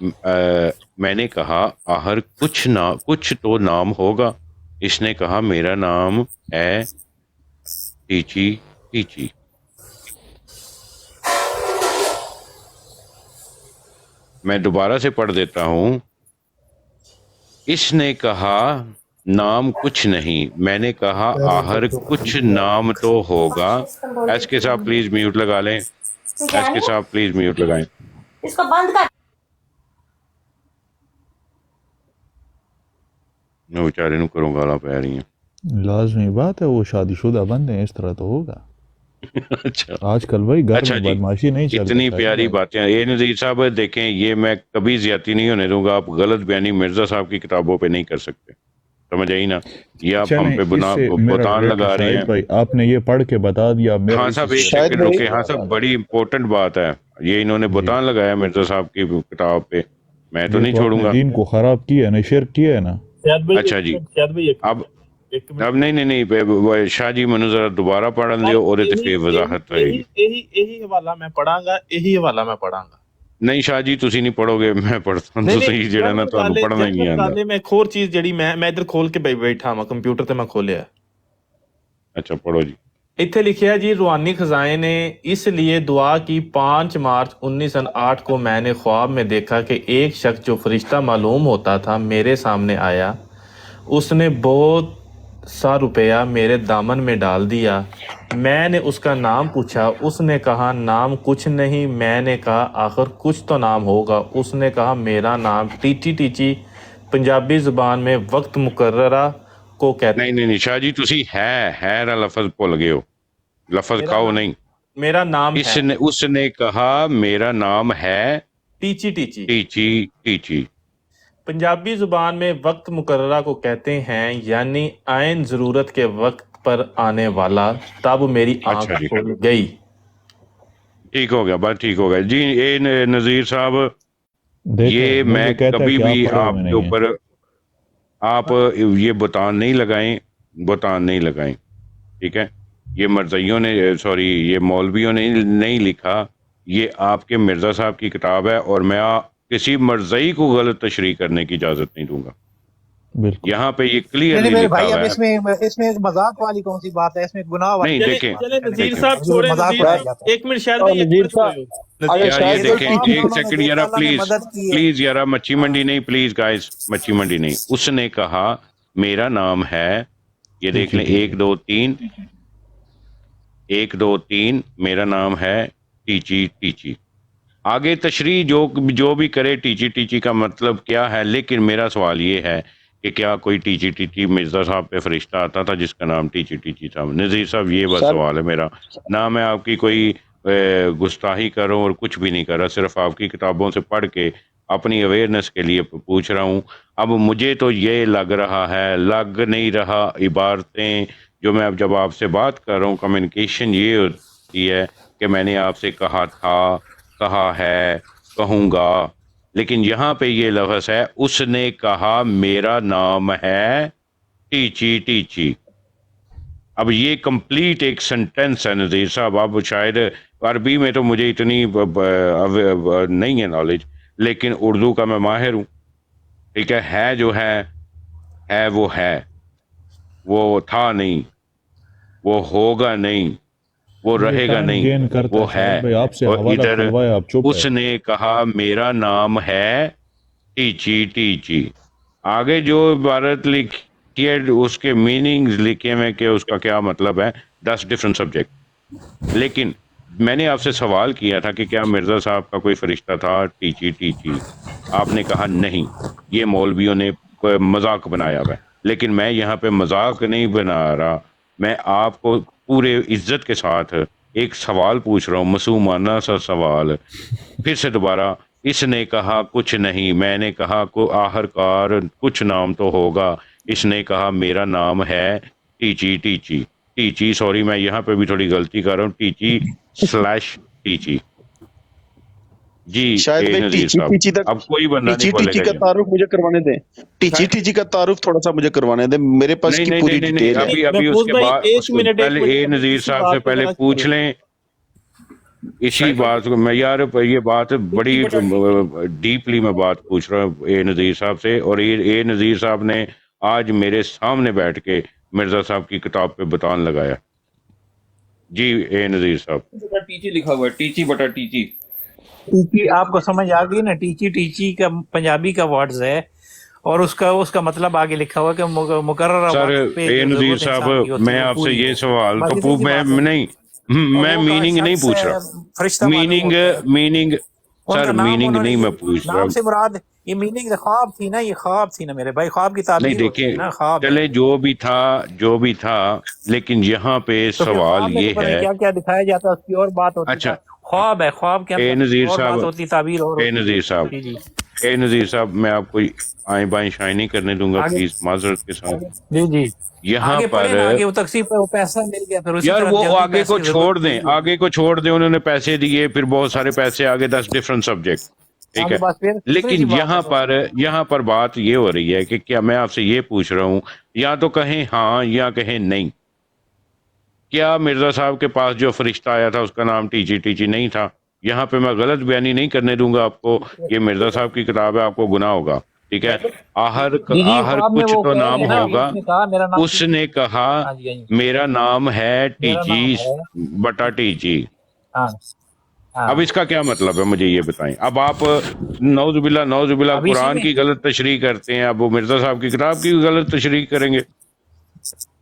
میں نے کہا آخر کچھ تو نام ہوگا. اس نے کہا میرا نام ہے ٹیچی ٹیچی. میں دوبارہ سے پڑھ دیتا ہوں. اس نے کہا نام کچھ نہیں. میں نے کہا آخر کچھ نام تو ہوگا. ایس کے صاحب پلیز میوٹ لگا لیں. ایس کے صاحب پلیز میوٹ لگائیں. اس کو بند کر. میں بیچارے نو کروں گالا پہ رہی ہیں. لازمی بات ہے, وہ شادی شدہ بندے, اس طرح تو ہوگا. اچھا آج کل بھائی گھر میں بدماشی نہیں چل اتنی پیاری باتیں. اے نذیر صاحب دیکھیں, یہ میں کبھی زیادتی نہیں ہونے دوں گا. آپ غلط بیانی مرزا صاحب کی کتابوں پہ نہیں کر سکتے, سمجھ آئی نا. یہ آپ ہم پہ بہتان لگا رہے ہیں. آپ نے یہ پڑھ کے بتا دیا. ہاں صاحب ایک سیکنڈ رکے. ہاں صاحب بڑی امپورٹنٹ بات ہے یہ, انہوں نے بہتان لگایا مرزا صاحب کی کتاب پہ. میں تو نہیں چھوڑوں گا. دین کو خراب کیا ہے نا, شرک کیا ہے نا. اچھا جی, اب نہیں شاہ جی منو ذرا دوبارہ پڑھن دیو اور تے وضاحت رہے گی. یہی حوالہ میں پڑھاں گا, یہی حوالہ میں پڑھاں گا. نہیں شاہ جی تسی نہیں پڑھو گے, میں پڑھتا ہوں. تو صحیح جڑا نا تانوں پڑھنا ہی نہیں آندا. میں ایک اور چیز جڑی میں ادھر کھول کے بیٹھا ہاں, کمپیوٹر تے میں کھولیا. اچھا پڑھو جی. اتنے لکھا جی, روحانی خزائن نے اس لیے دعا کی 5 مارچ 1908 کو میں نے خواب میں دیکھا کہ ایک شخص جو فرشتہ معلوم ہوتا تھا میرے سامنے آیا. اس نے بہت سا روپیہ میرے دامن میں ڈال دیا. میں نے اس کا نام پوچھا. اس نے کہا نام کچھ نہیں. میں نے کہا آخر کچھ تو نام ہوگا. اس نے کہا میرا نام ٹیچی ٹیچی, پنجابی زبان میں وقت مقررہ کو کہتے ہیں. نہیں شاہ جی تسی ہے را لفظ بھول گئے ہو. لفظ کہو نہیں. میرا نام اس نے کہا میرا نام ہے ٹیچی ٹیچی. ٹیچی ٹیچی پنجابی زبان میں وقت مقررہ کو کہتے ہیں, یعنی عین ضرورت کے وقت پر آنے والا. تب میری آنکھ کھل گئی. ٹھیک ہو گیا, بات ٹھیک ہو گیا جی. اے نذیر صاحب, یہ میں کبھی بھی آپ کے اوپر آپ یہ بہتان نہیں لگائیں, ٹھیک ہے. یہ مرزائیوں نے سوری یہ مولویوں نے نہیں لکھا, یہ آپ کے مرزا صاحب کی کتاب ہے, اور میں کسی مرزائی کو غلط تشریح کرنے کی اجازت نہیں دوں گا. یہاں پہ یہ کلیئرلی لکھا ہوا ہے. اس میں مذاق والی کون سی بات ہے, اس میں گناہ والی نہیں. دیکھیں نذیر صاحب چھوڑیں, ایک منٹ شاید دیکھیں ایک سیکنڈ یارا پلیز یارا, مچھی منڈی نہیں پلیز گائز, مچھی منڈی نہیں. اس نے کہا میرا نام ہے, یہ دیکھ لیں 1 2 3 میرا نام ہے ٹیچی ٹیچی. آگے تشریح جو بھی کرے ٹیچی ٹیچی کا مطلب کیا ہے, لیکن میرا سوال یہ ہے کہ کیا کوئی ٹیچی ٹیچی مرزا صاحب پہ فرشتہ آتا تھا جس کا نام ٹیچی ٹیچی تھا؟ نذیر صاحب یہ بس سوال ہے میرا. نہ میں آپ کی کوئی گستاخی کر رہا ہوں اور کچھ بھی نہیں کر رہا, صرف آپ کی کتابوں سے پڑھ کے اپنی اویئرنیس کے لیے پوچھ رہا ہوں. اب مجھے تو یہ لگ نہیں رہا عبارتیں جو میں اب جب آپ سے بات کر رہا ہوں, کمیونیکیشن یہ ہوتی ہے کہ میں نے آپ سے کہا تھا, کہا ہے, کہوں گا, لیکن یہاں پہ یہ لفظ ہے اس نے کہا میرا نام ہے ٹیچی ٹیچی. اب یہ کمپلیٹ ایک سنٹینس ہے نذیر صاحب. اب شاید عربی میں تو مجھے اتنی نہیں ہے نالج, لیکن اردو کا میں ماہر ہوں, ٹھیک ہے. جو ہے وہ ہے, وہ تھا نہیں, وہ ہوگا نہیں, وہ رہے گا نہیں, وہ ہے. اور ادھر اس نے کہا میرا نام ہے ٹیچی ٹیچی. آگے جو عبارت لکھی ہے اس کے میننگز لکھے میں کہ اس کا کیا مطلب ہے, 10 ڈفرنٹ سبجیکٹ. لیکن میں نے آپ سے سوال کیا تھا کہ کیا مرزا صاحب کا کوئی فرشتہ تھا ٹیچی ٹیچی, آپ نے کہا نہیں, یہ مولویوں نے مذاق بنایا ہوا ہے. لیکن میں یہاں پہ مذاق نہیں بنا رہا, میں آپ کو پورے عزت کے ساتھ ایک سوال پوچھ رہا ہوں, معصومانہ سا سوال. پھر سے دوبارہ, اس نے کہا کچھ نہیں. میں نے کہا آخر کار کچھ نام تو ہوگا. اس نے کہا میرا نام ہے ٹیچی ٹیچی. ٹیچی سوری میں یہاں پہ بھی تھوڑی غلطی کر رہا ہوں, ٹیچی جی. شاید اب کوئی بندہ نہیں بولے گا. کا تعارف مجھے کروانے دیں, ٹیچی کا تعارف تھوڑا سا مجھے کروانے دیں. میرے پاس کی پوری ڈیٹیل ہے. ابھی اس کے بعد پہلے نذیر صاحب سے پہلے پوچھ لیں, اسی بات کو میں یار یہ بات بڑی ڈیپلی میں بات پوچھ رہا ہوں اے نذیر صاحب سے، اور اے نذیر صاحب نے آج میرے سامنے بیٹھ کے مرزا صاحب کی کتاب پہ بتان لگایا. جی اے نذیر صاحب، ٹیچی لکھا ہوا ہے، ٹیچی بٹا ٹیچی. ٹیچی آپ کو سمجھ آ گئی نا؟ ٹیچی ٹیچی کا پنجابی کا ورڈز ہے، اور اس کا مطلب آگے لکھا ہوا کہ مقررہ سر وقت پہ اے جو نذیر ضرورت صاحب انسان کی ہوتی میں ہے وہ آپ سے پوری یہ ہو. سوال بس تو اتنی سی میں بات ہے. نہیں اور میں وہ میننگ نہیں شخص پوچھ رہا، فرشتہ معلوم میننگ ہوتا ہے. میننگ ان سر کا نام میننگ انہوں نے نہیں میں پوچھ رہا. نام سے مراد یہ میننگ خواب تھی نا، یہ خواب تھی نا میرے بھائی، خواب کی نہیں تعبیر ہوتی دیکھیں ہے نا، خواب ہے. چلے جو بھی تھا لیکن یہاں پہ تو پھر سوال خواب میں تو یہ پتہ نہیں ہے. کیا کیا دکھایا جاتا ہے، اس کی اور بات ہوتی اچھا تھا. خواب ہے، خواب کے اے اندر نذیر اور صاحب، بات ہوتی، تعبیر اور اے ہوتی. نذیر صاحب، جی جی اے نذیر صاحب میں آپ کو آئیں بائیں شائیں نہیں کرنے دوں گا آگے. پلیز معذرت کے ساتھ. جی جی یہاں آگے پر پڑھے نا، آگے وہ تقسیم پہ وہ پیسہ مل گیا، پھر اسی یار طرح وہ جلدی آگے پیسے کو کی چھوڑ ضرورت دیں، پوری ہوگی. آگے کو چھوڑ دیں، انہوں نے پیسے دیے پھر بہت سارے پیسے آگے 10 ڈفرنٹ سبجیکٹ، ٹھیک آگے ہے. بس پھر اتنی سی لیکن بات ہے بس. یہاں پر بات یہ ہو رہی ہے کہ کیا میں آپ سے یہ پوچھ رہا ہوں، یا تو کہیں ہاں یا کہیں نہیں، کیا مرزا صاحب کے پاس جو فرشتہ آیا تھا اس کا نام ٹیچی ٹیچی نہیں تھا؟ یہاں پہ میں غلط بیانی نہیں کرنے دوں گا آپ کو، یہ مرزا صاحب کی کتاب ہے، آپ کو گناہ ہوگا، ٹھیک ہے. جی جی آخر خواب میں کچھ وہ تو کہہ رہے نام ہیں نا، ابھی ہوگا. اس نے کہا میرا نام اس نے کہا ہاں جی ہاں جی میرا نام ہے میرا ٹیچی نام ہے. بٹا ٹیچی. ہاں ہاں. اب اس کا کیا مطلب ہے مجھے یہ بتائیں. اب آپ نعوذ باللہ اب اسی قرآن میں کی غلط تشریح کرتے ہیں، اب وہ مرزا صاحب کی کتاب کی غلط تشریح کریں گے.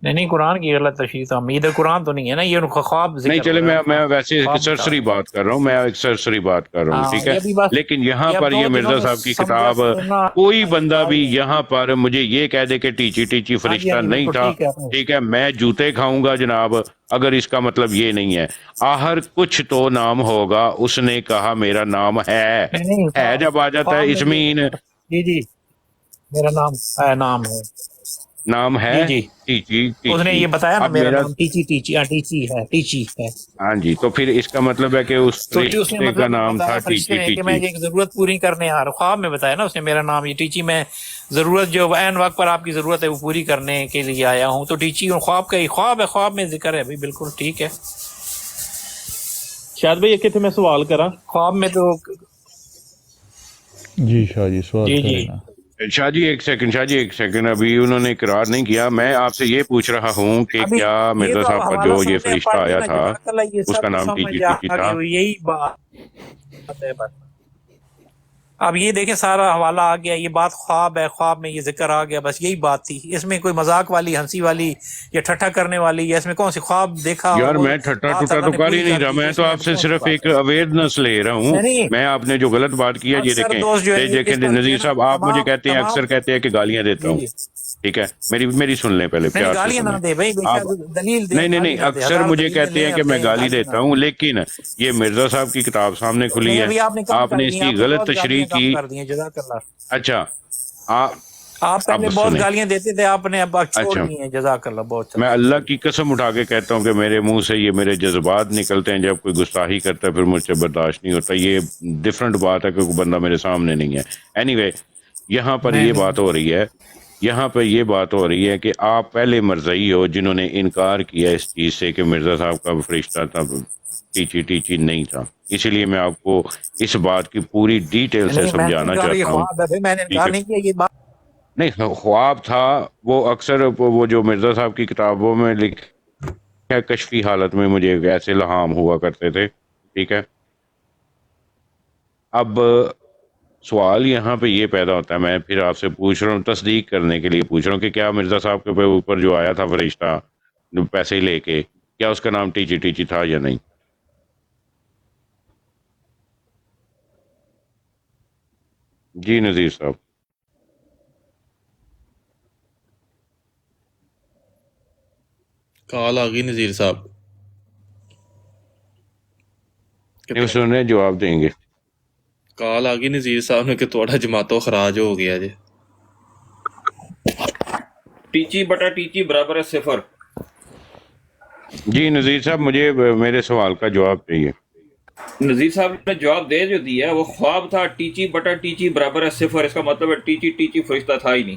نہیں قرآن کی غلط تشریح تو ہم ادھر قرآن تو نہیں ہے نا، یہ ان کا خواب نہیں ذکر ہو چلے رہا ہے میں اپنا، ویسے ایک خواب بتا سرسری رہے ہیں. بات کر رہا ہوں، میں ایک سرسری بات کر رہا ہوں، ہاں ٹھیک ہے. یہ ابھی بس لیکن یہاں یہ اب پر یہ دو دنوں مرزا میں صاحب کی سمجھا کتاب سننا. کوئی ہاں جی بندہ سمجھ بھی گئے. یہاں پر مجھے یہ کہہ دے کہ ٹیچی ٹیچی ہاں جی ہاں فرشتہ جی نہیں بالکل تھا، ٹھیک ہے آپ نے. ٹھیک ہے، میں جوتے کھاؤں گا جناب اگر اس کا مطلب یہ نہیں ہے. آخر کچھ تو نام ہوگا. اس نے کہا میرا نام ہے نہیں جب آ جاتا خواب ہے میں یہ اسمین جی جی میرا نام ہے، نام ہے. نام ہے جی جی ٹیچی اس نے ٹیچی. یہ بتایا نا اب میرا میرا نام ٹیچی ٹیچی، ہاں ٹیچی ہے، ٹیچی ہے. ہاں جی، تو پھر اس کا مطلب ہے کہ اس تو اس نے فرشتے کا مطلب نام تھا بتایا فرشتے ٹیچی نے کہ میں ٹیچی. ایک ضرورت پوری کرنے آ رہا ہوں. خواب میں بتایا نا اس نے میرا نام یہ ٹیچی، میں ضرورت جو عین وقت پر آپ کی ضرورت ہے وہ پوری کرنے کے لیے آیا ہوں. تو ٹیچی اور خواب کا ہی خواب ہے، خواب میں ذکر ہے بھائی، بالکل ٹھیک ہے. شاید بھائی ایک میں سوال کرا. خواب میں تو جی شاہ جی سوال جی کریں جی نا. شاہ جی ایک سیکنڈ ابھی انہوں نے اقرار نہیں کیا. میں آپ سے یہ پوچھ رہا ہوں کہ ابھی کیا یہ مرزا تو اب صاحب کا حوالہ جو یہ سنتے ہیں، فرشتہ پڑھ آیا لینا، تھا جزاک اللہ، یہ اس کا سب نام سمجھ ٹیچی ٹیچی آ تھا؟ گئی، یہی بات ہے بس. اب یہ دیکھیں سارا حوالہ آ گیا، یہ بات خواب ہے، خواب میں یہ ذکر آ گیا، بس یہی بات تھی. اس میں کوئی مذاق والی، ہنسی والی یا ٹھٹھا کرنے والی، یا اس میں کون سی خواب دیکھا یار وہ میں ٹھٹا بات ٹوٹا اللہ تو نے کر ہی پوری نہیں کر رہا، دی، تو میں اس تو میں آپ اب سے کون سی صرف بات ایک ہے. اویئرنیس لے رہا ہوں. نہیں میں آپ نے جو غلط بات کی ہے یہ اکثر دیکھیں، دوست جو ہے دیکھیں اس بات نذیر یہ نا صاحب آپ مجھے کہتے ہیں، تمام اکثر کہتے ہیں کہ گالیاں دیتا جی ہوں، جی ٹھیک ہے. میری سن لیں پہلے، نہیں پیار سے گالیاں نہ سنیں دے بھائی، بے آپ. شک دلیل دے، نہیں گالی نہ دے، اکثر ہزار مجھے دلیلیں کہتے لیں ہیں کہ میں اپنے، گالی گالی نہ دیتا دے. ہوں، لیکن یہ مرزا صاحب کی کتاب سامنے کھلی نہیں ہے، ابھی آپ نے کم آپ کر نے اس دی، کی آپ نے غلط بہت تشریح گالیاں کم کی. کر دی ہیں، جزاک اللہ. اچھا آپ پہلے اب بہت سنیں، گالیاں دیتے تھے، آپ نے اب چھوڑ اچھا دی ہیں، جزاک اللہ، بہت میں اچھا. اللہ کی قسم اٹھا کے کہتا ہوں کہ میرے منہ سے یہ میرے جذبات نکلتے ہیں جب کوئی گستاخی کرتا ہے، پھر مجھ سے برداشت نہیں ہوتا. یہ ڈفرنٹ بات ہے کہ کوئی بندہ میرے سامنے نہیں ہے. اینی وے یہاں پر نہیں یہ نہیں بات ہو رہی ہے، یہاں پہ یہ بات ہو رہی ہے کہ آپ پہلے مرزائی ہو جنہوں نے انکار کیا اس چیز سے کہ مرزا صاحب کا فرشتہ تھا، ٹیچی ٹیچی نہیں تھا. اسی لیے میں آپ کو اس بات کی پوری ڈیٹیل سے نہیں میں نے سمجھانا انکار، یہ چاہتا ہوں، خواب ہے، میں نے ٹھیک انکار ہے. نہیں کیا، یہ بات. نہیں خواب تھا، وہ اکثر وہ جو مرزا صاحب کی کتابوں میں لکھا کشفی حالت میں مجھے ایسے لہام ہوا کرتے تھے، ٹھیک ہے. اب سوال یہاں پہ یہ پیدا ہوتا ہے، میں پھر آپ سے پوچھ رہا ہوں، تصدیق کرنے کے لیے پوچھ رہا ہوں کہ کیا مرزا صاحب کے اوپر جو آیا تھا فرشتہ پیسے لے کے، کیا اس کا نام ٹیچی ٹیچی تھا یا نہیں؟ جی نذیر صاحب. کال آ گئی نذیر صاحب. نہیں سن رہے، جواب دیں گے. کال آ گئی نذیر صاحب نے کہ تھوڑا جماعتوں خراج ہو گیا جی. ٹیچی بٹا ٹیچی برابر ہے 0. جی نذیر صاحب مجھے میرے سوال کا جواب چاہیے. نذیر صاحب نے جواب دے جو دیا ہے، وہ خواب تھا، ٹیچی بٹا ٹیچی برابر ہے 0. اس کا مطلب ہے ٹیچی ٹیچی فرشتہ تھا ہی نہیں.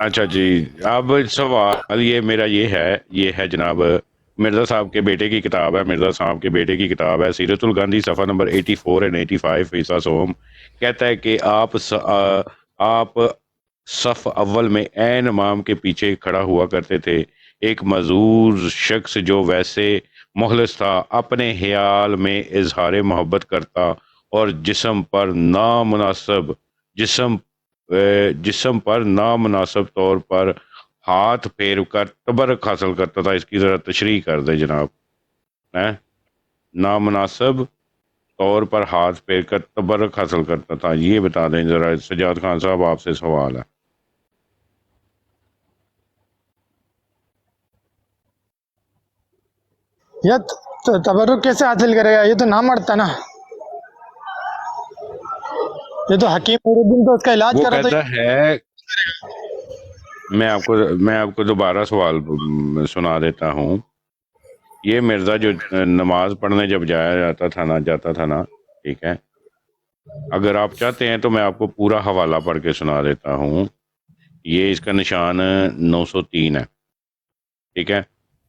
اچھا جی، اب سوال یہ ہے جناب، مرزا صاحب کے بیٹے کی کتاب ہے، مرزا صاحب کے بیٹے کی کتاب ہے سیرت الگاندھی، صفحہ نمبر 84 اینڈ 85، حصہ سوم کہتا ہے کہ آپ صف اول میں عین امام کے پیچھے کھڑا ہوا کرتے تھے، ایک معذور شخص جو ویسے مخلص تھا، اپنے خیال میں اظہار محبت کرتا اور جسم پر نامناسب طور پر ہاتھ پھیر کر تبرک حاصل کرتا تھا۔ اس کی ذرا تشریح کر دیں جناب۔ نامناسب طور پر ہاتھ پھیر کر تبرک حاصل کرتا تھا، یہ بتا دیں ذرا۔ سجاد خان صاحب آپ سے سوال ہے۔ یہ تبرک کیسے حاصل کرے گا؟ یہ تو نہ مرتا نا، یہ تو حکیم نور الدین تو اس کا علاج وہ کر رہا کہتا ہے، میں آپ کو دوبارہ سوال سنا دیتا ہوں۔ یہ مرزا جو نماز پڑھنے جب جاتا تھا نا، ٹھیک ہے، اگر آپ چاہتے ہیں تو میں آپ کو پورا حوالہ پڑھ کے سنا دیتا ہوں۔ یہ اس کا نشان 903 ہے، ٹھیک ہے۔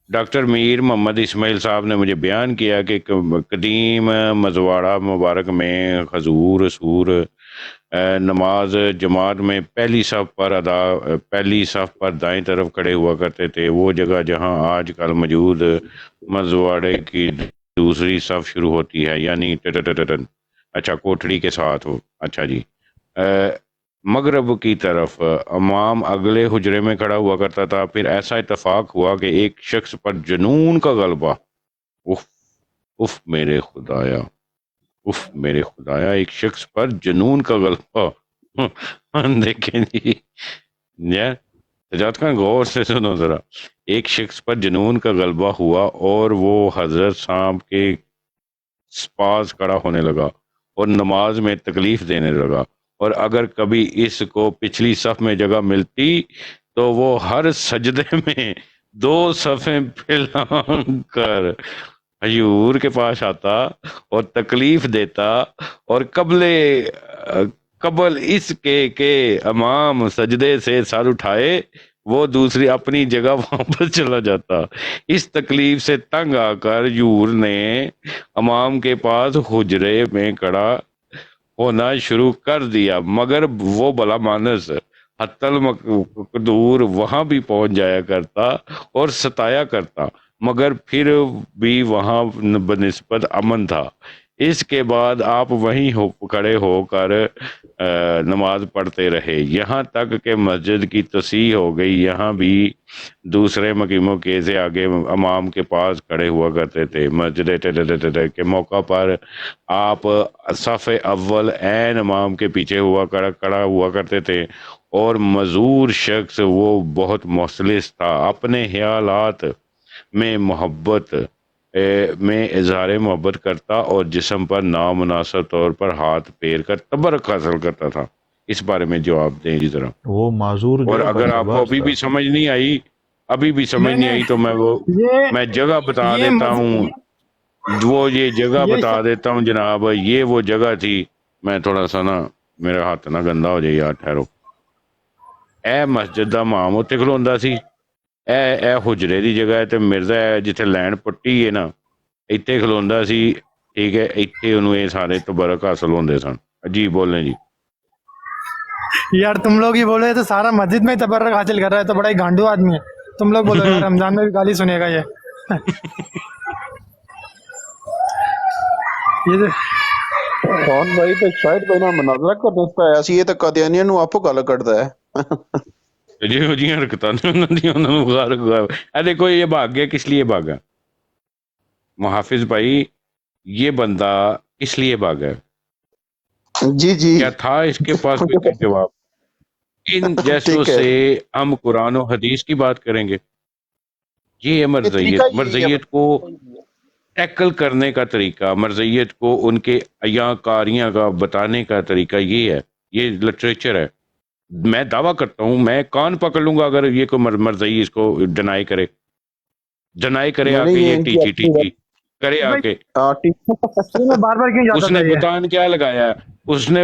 ڈاکٹر میر محمد اسماعیل صاحب نے مجھے بیان کیا کہ قدیم مزواڑہ مبارک میں حضور سور نماز جماعت میں پہلی صف پر دائیں طرف کھڑے ہوا کرتے تھے۔ وہ جگہ جہاں آج کل موجود مزواڑے کی دوسری صف شروع ہوتی ہے، یعنی اچھا کوٹھڑی کے ساتھ ہو۔ اچھا جی، مغرب کی طرف امام اگلے حجرے میں کھڑا ہوا کرتا تھا۔ پھر ایسا اتفاق ہوا کہ ایک شخص پر جنون کا غلبہ، اف میرے خدایا، ایک شخص پر جنون کا غلبہ دیکھیں جی، سجاد خان غور سے سنو ذرا۔ ایک شخص پر جنون کا غلبہ ہوا اور وہ حضرت صاحب کے پاس کھڑا ہونے لگا اور نماز میں تکلیف دینے لگا، اور اگر کبھی اس کو پچھلی صف میں جگہ ملتی تو وہ ہر سجدے میں 2 صفیں پھیلا کر حضور کے پاس آتا اور تکلیف دیتا، اور قبل اس کے کہ امام سجدے سے سر اٹھائے وہ دوسری اپنی جگہ واپس چلا جاتا۔ اس تکلیف سے تنگ آ کر حضور نے امام کے پاس حجرے میں کھڑا ہونا شروع کر دیا، مگر وہ بلا مانس حتی المقدور وہاں بھی پہنچ جایا کرتا اور ستایا کرتا، مگر پھر بھی وہاں بنسبت امن تھا۔ اس کے بعد آپ وہیں کھڑے ہو کر نماز پڑھتے رہے، یہاں تک کہ مسجد کی توسیع ہو گئی۔ یہاں بھی دوسرے مقیموں کے سے آگے امام کے پاس کھڑے ہوا کرتے تھے۔ مسجد کے موقع پر آپ صف اول عین امام کے پیچھے کھڑا ہوا کرتے تھے، اور معذور شخص وہ بہت مخلص تھا، اپنے خیالات میں اظہار محبت کرتا اور جسم پر نامناسب طور پر ہاتھ پھیر کر تبرک حاصل کرتا تھا۔ اس بارے میں جواب دیں جی ذرا۔ وہ معذور اور اگر آپ کو ابھی بھی سمجھ نہیں آئی تو میں جگہ بتا دیتا ہوں، یہ جگہ بتا دیتا ہوں جناب۔ یہ وہ جگہ تھی، میں تھوڑا سا نا میرا ہاتھ نہ گندا ہو جائے یار، ٹھہرو۔ اے مسجد دا امام اتنے کھلوندا سی، اے حجرے دی جگہ ہے، تے مرزا ہے جتھے لین پٹی ہے نا، اتنے کھلوندا سی، ٹھیک ہے، اتنے انہوں یہ سارے تبرک حاصل ہوندے سن۔ جی بولیں جی۔ یار تم لوگ ہی بولے تو سارا مسجد میں ہی تبرک حاصل کر رہا ہے، تو بڑا ہی گانڈو آدمی ہے۔ تم لوگ بولو یار رمضان میں بھی گالی سنے گا یہ کون بھائی تو شاید کوئی نہ مناظرہ کرنے سے ایسی یہ تو قادیانیوں نو آپو گل کرتا ہے جی حرکتاں دیکھو یہ بھاگ گیا، کس لیے بھاگا محافظ بھائی؟ یہ بندہ کس لیے بھاگا؟ جی کیا تھا اس کے پاس کوئی جواب؟ ان جیسوں سے ہم قرآن و حدیث کی بات کریں گے؟ یہ ہے مرضیت کو ٹیکل کرنے کا طریقہ، مرضیت کو ان کے عیاں کاریاں کا بتانے کا طریقہ یہ ہے، یہ لٹریچر ہے۔ میں دعویٰ کرتا ہوں، میں کان پکڑ لوں گا اگر یہ کوئی مرضی اس کو ڈینائی کرے آ کے، یہ ٹیچی کرے آ کے۔ بار بار کیوں اس نے بتان کیا لگایا ہے؟ اس نے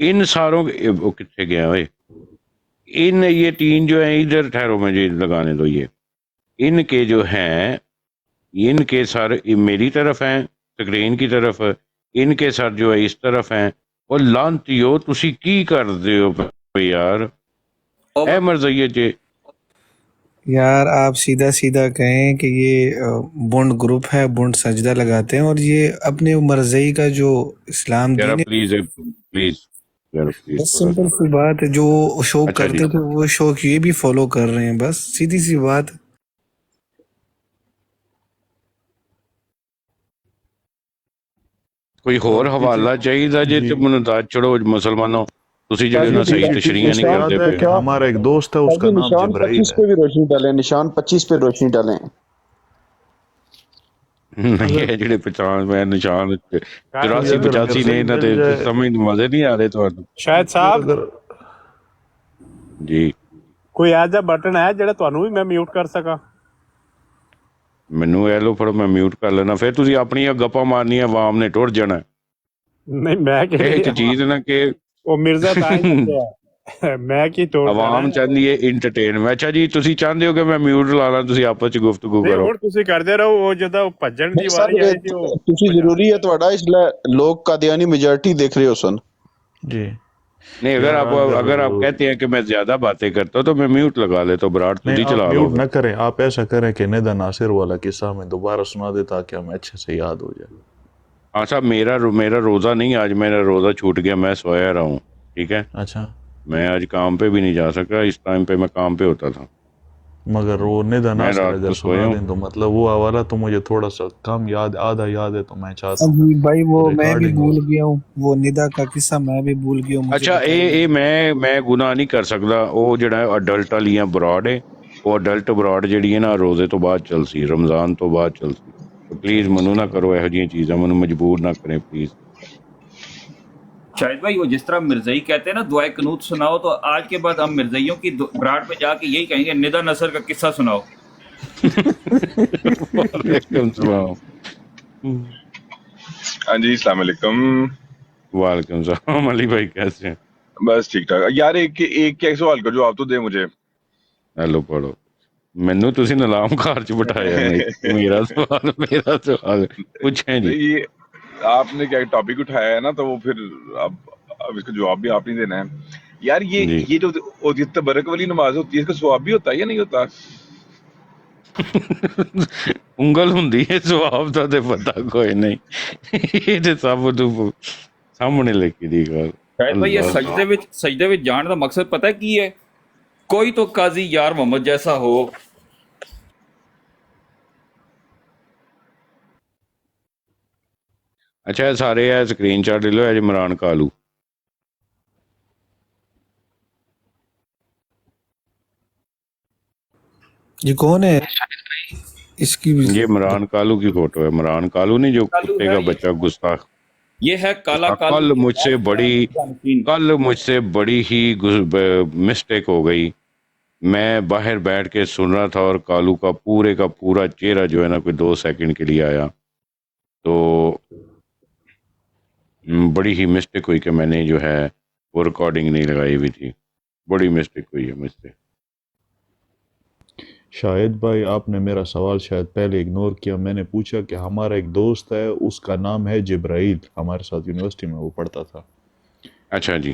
ان ساروں وہ کتنے گیا ہوئے ان یہ تین جو ہیں ادھر ٹھہرو مجھے لگانے دو یہ ان کے جو ہیں ان کے سر میری طرف ہیں سکرین کی طرف ان کے سر جو ہے اس طرف ہیں اور لانتیو تسی کی کر دے ہو یار اے مرضیہ جی یار آپ سیدھا سیدھا کہیں کہ یہ بونڈ گروپ ہے، بونڈ سجدہ لگاتے ہیں، اور یہ اپنے مرضی کا جو اسلام یار دین ہے پلیز پلیز یار پلیز بس تھوڑا سمپل سا سی بات ہے، جو شوق اچھا جی کرتے تھے وہ شوق یہ بھی فالو کر رہے ہیں، بس سیدھی سی بات۔ کوئی ہور حوالہ چاہیے جی تے منو داد چھڑو مسلمانوں تسی جڑے نا صحیح تشریحاں نہیں یاد کرتے ہے پے کہ ہمارا ایک دوست ہے اس کا نام نشان جبرائیل 25 ہے۔ پہ بھی روشنی ڈالیں، نشان 25 پہ روشنی ڈالیں۔ نہیں ہے جڑے 50 میں نشان کوئی 84 اگر 85 نے مرزائی انہاں مل تے جائے سمجھ مزے نہیں آ رہے تھانوں شاید پھر صاحب اگر جی کوئی ایسا بٹن ہے جڑا تانوں بھی میں میوٹ کر سکا؟ ਮੈਨੂੰ ਇਹ ਲੋ ਫੜੋ ਮੈਂ ਮਿਊਟ ਕਰ ਲੈਣਾ ਫਿਰ ਤੁਸੀਂ ਆਪਣੀਆਂ ਗੱਪਾਂ ਮਾਰਨੀਆਂ ਆਵਾਮ ਨੇ ਟੁੱਟ ਜਾਣਾ نہیں میں کہ ਇਹ ਚ ਚੀਜ਼ ਨਾ ਕਿ وہ مرزا ਤਾਂ ਹੀ ਸੱਦਿਆ ਮੈਂ ਕੀ ਤੋੜ ਜਾਣਾ ਆਵਾਮ ਚਾਹੁੰਦੀ ਹੈ ਇੰਟਰਟੇਨਮੈਂਟ ਅੱਛਾ ਜੀ ਤੁਸੀਂ ਚਾਹੁੰਦੇ ਹੋ ਕਿ ਮੈਂ ਮਿਊਟ ਲਾ ਲਾਂ ਤੁਸੀਂ ਆਪਸ ਚ ਗੁਫ਼ਤਗੂ ਨਹੀਂ ਕਰੋ ਹੁਣ ਤੁਸੀਂ ਕਰਦੇ ਰਹੋ ਉਹ ਜਦੋਂ ਭੱਜਣ ਦੀ نہیں سر ਵਾਰੀ ਆਈ ਸੀ ਉਹ تسی ضروری ہے تہاڈا اس لیے لوگ قادیانی میجارٹی دیکھ رہے ہو سن۔ جی نہیں یار اگر آپ کہتے ہیں کہ میں زیادہ باتیں کرتا ہوں تو میں میوٹ لگا لیتا ہوں براٹ نہیں تجھی آپ چلا لو میوٹ نہ کریں، آپ ایسا کریں کہ ندا ناصر والا قصہ میں دوبارہ سنا دے تاکہ ہمیں اچھے سے یاد ہو جائے۔ ہاں صاحب میرا روزہ نہیں آج میرا روزہ چھوٹ گیا میں سویا رہا ہوں ٹھیک ہے اچھا میں آج کام پہ بھی نہیں جا سکا اس ٹائم پہ میں کام پہ ہوتا تھا مگر وہ ندا میں ناصر رات اگر کو سنا سویا دیں ہوں تو مطلب وہ حوالہ تو مجھے تھوڑا سا کم یاد آدھا یاد ہے تو میں چاہتا ہوں ابھی بھائی وہ میں بھی ریکارڈنگ ہو۔ بھول گیا ہوں، وہ ندا کا قصہ میں بھی بھول گیا ہوں، مجھے اچھا بتائیے۔ میں گناہ نہیں کر سکتا وہ جڑا ہے اڈلٹ والیاں براڈ ہے وہ اڈلٹ براڈ جڑی ہے نا روزے تو بعد چلسی رمضان تو بعد چلسی تو پلیز منو نہ کرو یہو جی چیزاں منو مجبور نہ کریں پلیز شاہد بھائی وہ جس طرح مرزائی کہتے ہیں نا دعائے قنوت سناؤ تو آج کے بعد ہم مرزائیوں کی براٹ پہ جا کے یہی کہیں گے ندا نصر کا قصہ سناؤ۔ وعلیکم السلام ہاں جی السلام علیکم۔ وعلیکم السلام علی بھائی کیسے ہیں بس ٹھیک ٹھاک یار ایک سوال کا جواب تو دے مجھے۔ ہیلو پڑھو مینو تسی نلام کار چ بٹھایا نہیں میرا سوال پوچھیں جی نہیں یہ آپ نے کیا ٹاپک اٹھایا ہے نا تو وہ پھر اب اس کا جواب بھی آپ نہیں دینا ہے یار۔ جی یہ جو تبرک والی نماز ہوتی ہے اس کا ثواب بھی ہوتا ہے یا نہیں ہوتا؟ انگل ہوندی ہے جواب دا تے پتہ کوئی نہیں یہ تے سب تو سامنے لے کے دی گل شاہد بھائی یہ اللہ سجدے وچ جان دا مقصد پتہ کی ہے؟ کوئی تو قاضی یار محمد جیسا ہو۔ اچھا یہ سارے ہے سکرین شاٹ لے لو ہے عمران کالو یہ کون ہے اس کی بھی یہ عمران کالو کی فوٹو ہے عمران کالو نہیں جو کالو کتے ہے کا یہ بچہ گستاخ یہ ہے کالا کالو کل یہ مجھ سے بڑی کل مجھ سے بڑی ہی مسٹیک ہو گئی میں باہر بیٹھ کے سن رہا تھا اور کالو کا پورا چہرہ جو ہے نا کوئی 2 سیکنڈ کے لیے آیا تو بڑی ہی مسٹیک ہوئی کہ میں نے جو ہے وہ ریکارڈنگ نہیں لگائی ہوئی تھی بڑی مسٹیک ہوئی ہے مجھ سے شاہد بھائی آپ نے میرا سوال شاید پہلے اگنور کیا، میں نے پوچھا کہ ہمارا ایک دوست ہے اس کا نام ہے جبرائیل، ہمارے ساتھ یونیورسٹی میں وہ پڑھتا تھا۔ اچھا جی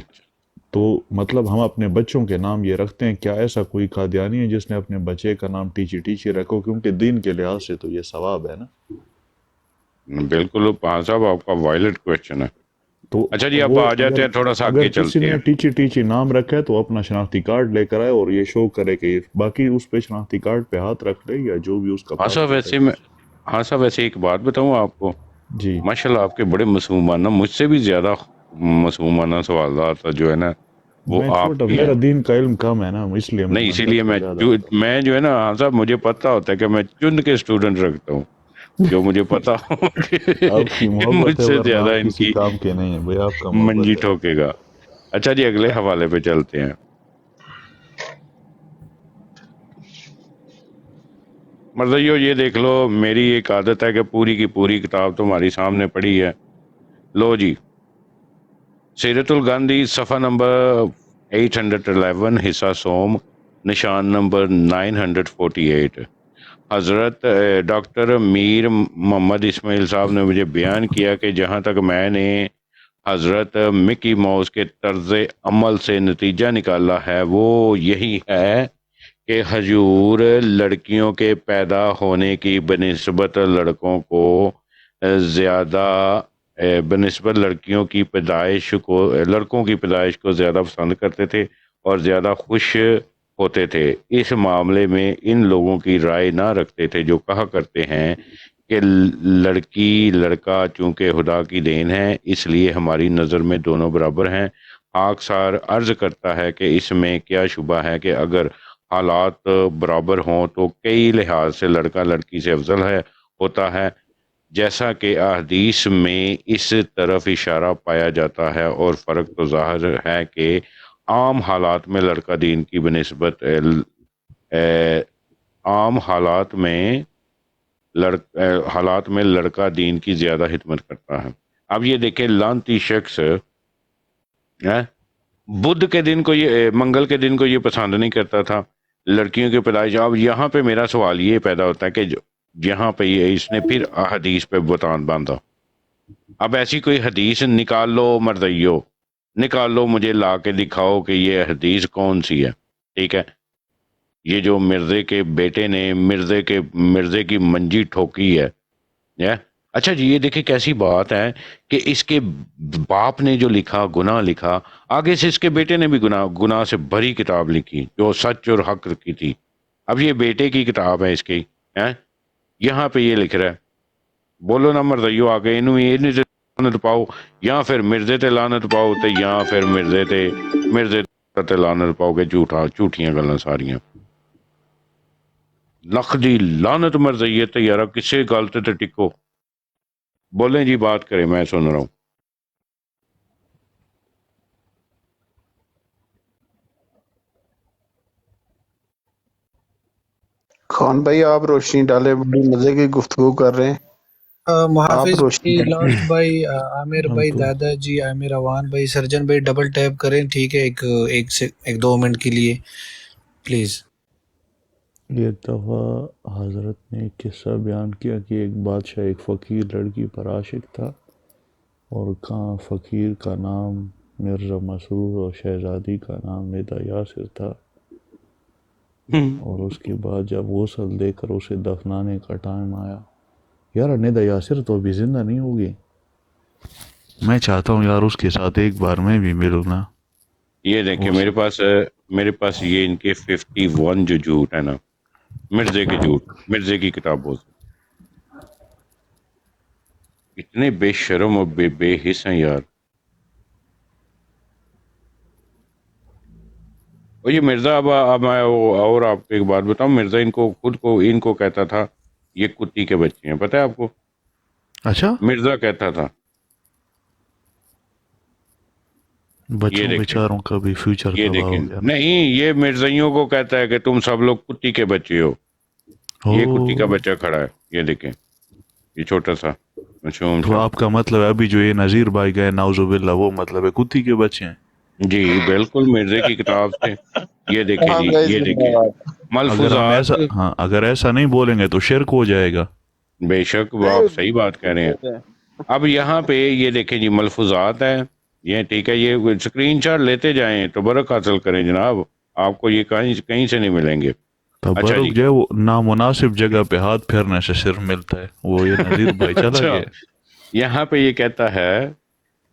تو مطلب ہم اپنے بچوں کے نام یہ رکھتے ہیں، کیا ایسا کوئی قادیانی ہے جس نے اپنے بچے کا نام ٹیچی رکھو؟ کیونکہ دین کے لحاظ سے تو یہ ثواب ہے نا۔ بالکل پان صاحب آپ کا وائلٹ کویشچن ہے تو اچھا جی آپ وہ آ جاتے ہیں تھوڑا سا اگر آگے کسی چلتے نے ہیں ٹیچی نام رکھا ہے تو اپنا شناختی کارڈ لے کر آئے اور یہ شو کرے کہ باقی اس پہ شناختی کارڈ پہ ہاتھ رکھ لے یا جو بھی اس کا ہاں صاحب ویسے ایک بات بتاؤں آپ کو جی ماشاءاللہ آپ کے بڑے معصومانہ مجھ سے بھی زیادہ معصومانہ سوالات جو ہے نا وہ میں آپ چھوٹا، کی میرا ہیں دین کا علم کم ہے نا، اس لیے نہیں اسی منطق لیے پہ زیادہ آتا ہوں۔ میں جو ہے نا ہاں صاحب مجھے پتا ہوتا ہے کہ میں چن کے اسٹوڈنٹ رکھتا ہوں جو مجھے پتا ہو کہ آپ کی مجھ محبت ہے سے ورنہ زیادہ آپ ان کسی کی کام کے نہیں ہیں بھائی، آپ کا منجی محبت ہے۔ ٹھوکے گا اچھا جی اگلے حوالے پہ چلتے ہیں مرضیو یہ دیکھ لو میری ایک عادت ہے کہ پوری کی پوری کتاب تمہاری سامنے پڑی ہے لو جی سیرت الگاندھی صفحہ نمبر 811 حصہ سوم نشان نمبر 948. حضرت ڈاکٹر میر محمد اسماعیل صاحب نے مجھے بیان کیا کہ جہاں تک میں نے حضرت مکی ماؤس کے طرز عمل سے نتیجہ نکالا ہے وہ یہی ہے کہ حضور لڑکیوں کے پیدا ہونے کی بنسبت لڑکوں کو زیادہ بنسبت لڑکیوں کی پیدائش کو لڑکوں کی پیدائش کو زیادہ پسند کرتے تھے اور زیادہ خوش ہوتے تھے. اس معاملے میں ان لوگوں کی رائے نہ رکھتے تھے جو کہا کرتے ہیں کہ لڑکی لڑکا چونکہ خدا کی دین ہے اس لیے ہماری نظر میں دونوں برابر ہیں. خاکسار عرض کرتا ہے کہ اس میں کیا شبہ ہے کہ اگر حالات برابر ہوں تو کئی لحاظ سے لڑکا لڑکی سے افضل ہوتا ہے جیسا کہ احادیث میں اس طرف اشارہ پایا جاتا ہے اور فرق تو ظاہر ہے کہ عام حالات میں لڑکا دین کی بنسبت عام حالات میں لڑکا دین کی زیادہ خدمت کرتا ہے. اب یہ دیکھیں لانتی شخص بدھ کے دن کو یہ منگل کے دن کو یہ پسند نہیں کرتا تھا لڑکیوں کی پیدائش. اب یہاں پہ میرا سوال یہ پیدا ہوتا ہے کہ یہاں پہ اس نے پھر حدیث پہ بہتان باندھا. اب ایسی کوئی حدیث نکال لو مردیو نکال لو مجھے لا کے دکھاؤ کہ یہ حدیث کون سی ہے. ٹھیک ہے یہ جو مرزے کے بیٹے نے مرزے کی منجی ٹھوکی ہے. اچھا جی یہ دیکھیں کیسی بات ہے کہ اس کے باپ نے جو لکھا گناہ لکھا آگے سے اس کے بیٹے نے بھی گناہ سے بھری کتاب لکھی جو سچ اور حق کی تھی. اب یہ بیٹے کی کتاب ہے اس کی یہاں پہ یہ لکھ رہا ہے بولو نا مردیو آگے انہوں یہ لانت پاؤ یا پھر مرزے تے لانت پاؤ تے یا پھر مرزے تے لانت پاؤ کہ جھوٹیاں گلاں ساریاں لکھ دی لانت مرزیت تے یارا کسے گل تے ٹکو بولیں جی بات کریں میں سن رہا ہوں. خان بھائی آپ روشنی ڈالے بڑی مزے کی گفتگو کر رہے ہیں. محافظ بھائی لاسٹ بھائی عامر بھائی دادا جی عامر اوان بھائی سرجن بھائی ڈبل ٹیپ کریں ٹھیک ہے ایک 2 منٹ کے لیے پلیز. ایک دفعہ حضرت نے ایک قصہ بیان کیا کہ ایک بادشاہ ایک فقیر لڑکی پر عاشق تھا اور کہاں فقیر کا نام مرزا مسرور اور شہزادی کا نام ندا یاسر تھا اور اس کے بعد جب غسل دے کر اسے دفنانے کا ٹائم آیا یار ندا یاسر تو ابھی زندہ نہیں ہوگی. میں چاہتا ہوں یار اس کے ساتھ ایک بار میں بھی ملوں نا. یہ دیکھیں میرے پاس یہ ان کے 51 جو جھوٹ ہے نا مرزے کے جھوٹ مرزے کی کتابوں سے اتنے بے شرم اور بے حس ہیں یار. اور یہ مرزا اب میں اور آپ کو ایک بات بتاؤں مرزا ان کو کہتا تھا یہ کتی کے بچے ہیں پتہ ہے آپ کو. اچھا مرزا کہتا تھا بچوں بیچاروں کا بھی فیوچر یہ دیکھیں نہیں یہ مرزائیوں کو کہتا ہے کہ تم سب لوگ کتی کے بچے ہو. یہ کتی کا بچہ کھڑا ہے یہ دیکھیں یہ چھوٹا سا تو آپ کا مطلب ہے ابھی جو یہ نذیر بھائی گئے نعوذ باللہ وہ مطلب ہے کتی کے بچے ہیں. جی بالکل مرزے کی کتاب سے یہ دیکھیں جی یہ دیکھیں ملفوظات. ہاں اگر ایسا نہیں بولیں گے تو شرک ہو جائے گا. بے شک وہ آپ صحیح بات کہہ رہے ہیں. اب یہاں پہ یہ دیکھیں جی ملفوظات ہیں یہ ٹھیک ہے یہ اسکرین شاٹ لیتے جائیں تو برک حاصل کریں جناب آپ کو یہ کہیں سے نہیں ملیں گے. اچھا جو ہے وہ نامناسب جگہ پہ ہاتھ پھیرنے سے صرف ملتا ہے وہ یہ نذیر بھائی چلا گیا. یہاں پہ یہ کہتا ہے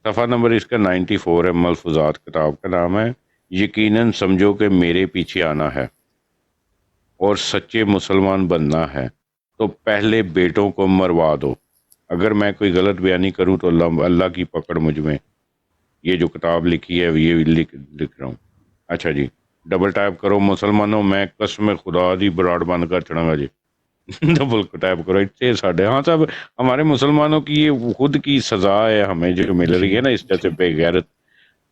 صفحہ نمبر اس کا 94 ہے ملفوظات کتاب کا نام ہے. یقیناً سمجھو کہ میرے پیچھے آنا ہے اور سچے مسلمان بننا ہے تو پہلے بیٹوں کو مروا دو. اگر میں کوئی غلط بیانی کروں تو اللہ کی پکڑ مجھ میں. یہ جو کتاب لکھی ہے یہ لکھ رہا ہوں. اچھا جی ڈبل ٹائپ کرو مسلمانوں میں قسم خدا دی براڑ بند کر چڑھا گا جی ڈبل ٹائپ کرو اتنے ساڑھے. ہاں صاحب ہمارے مسلمانوں کی یہ خود کی سزا ہے ہمیں جو مل رہی ہے نا اس جیسے بے غیرت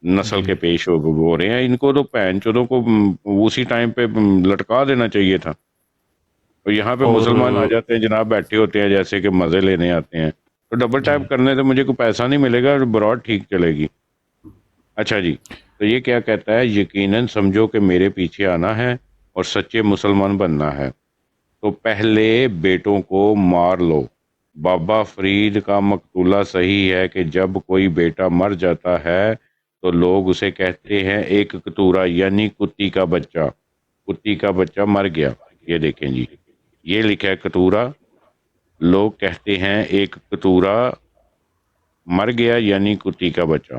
نسل کے پیش ہو رہے ہیں. ان کو تو پہن چودوں کو اسی ٹائم پہ لٹکا دینا چاہیے تھا. اور یہاں پہ مسلمان آ جاتے ہیں جناب بیٹھے ہوتے ہیں جیسے کہ مزے لینے آتے ہیں. تو ڈبل ٹائپ کرنے سے مجھے کوئی پیسہ نہیں ملے گا اور براڈ ٹھیک چلے گی. اچھا جی، تو یہ کیا کہتا ہے؟ یقیناً سمجھو کہ میرے پیچھے آنا ہے اور سچے مسلمان بننا ہے تو پہلے بیٹوں کو مار لو۔ بابا فرید کا مقولہ صحیح ہے کہ جب کوئی بیٹا مر جاتا ہے تو لوگ اسے کہتے ہیں ایک کتورا، یعنی کتی کا بچہ، کتی کا بچہ مر گیا۔ یہ دیکھیں جی، یہ لکھا ہے کتورا، لوگ کہتے ہیں ایک کتورا مر گیا یعنی کتی کا بچہ۔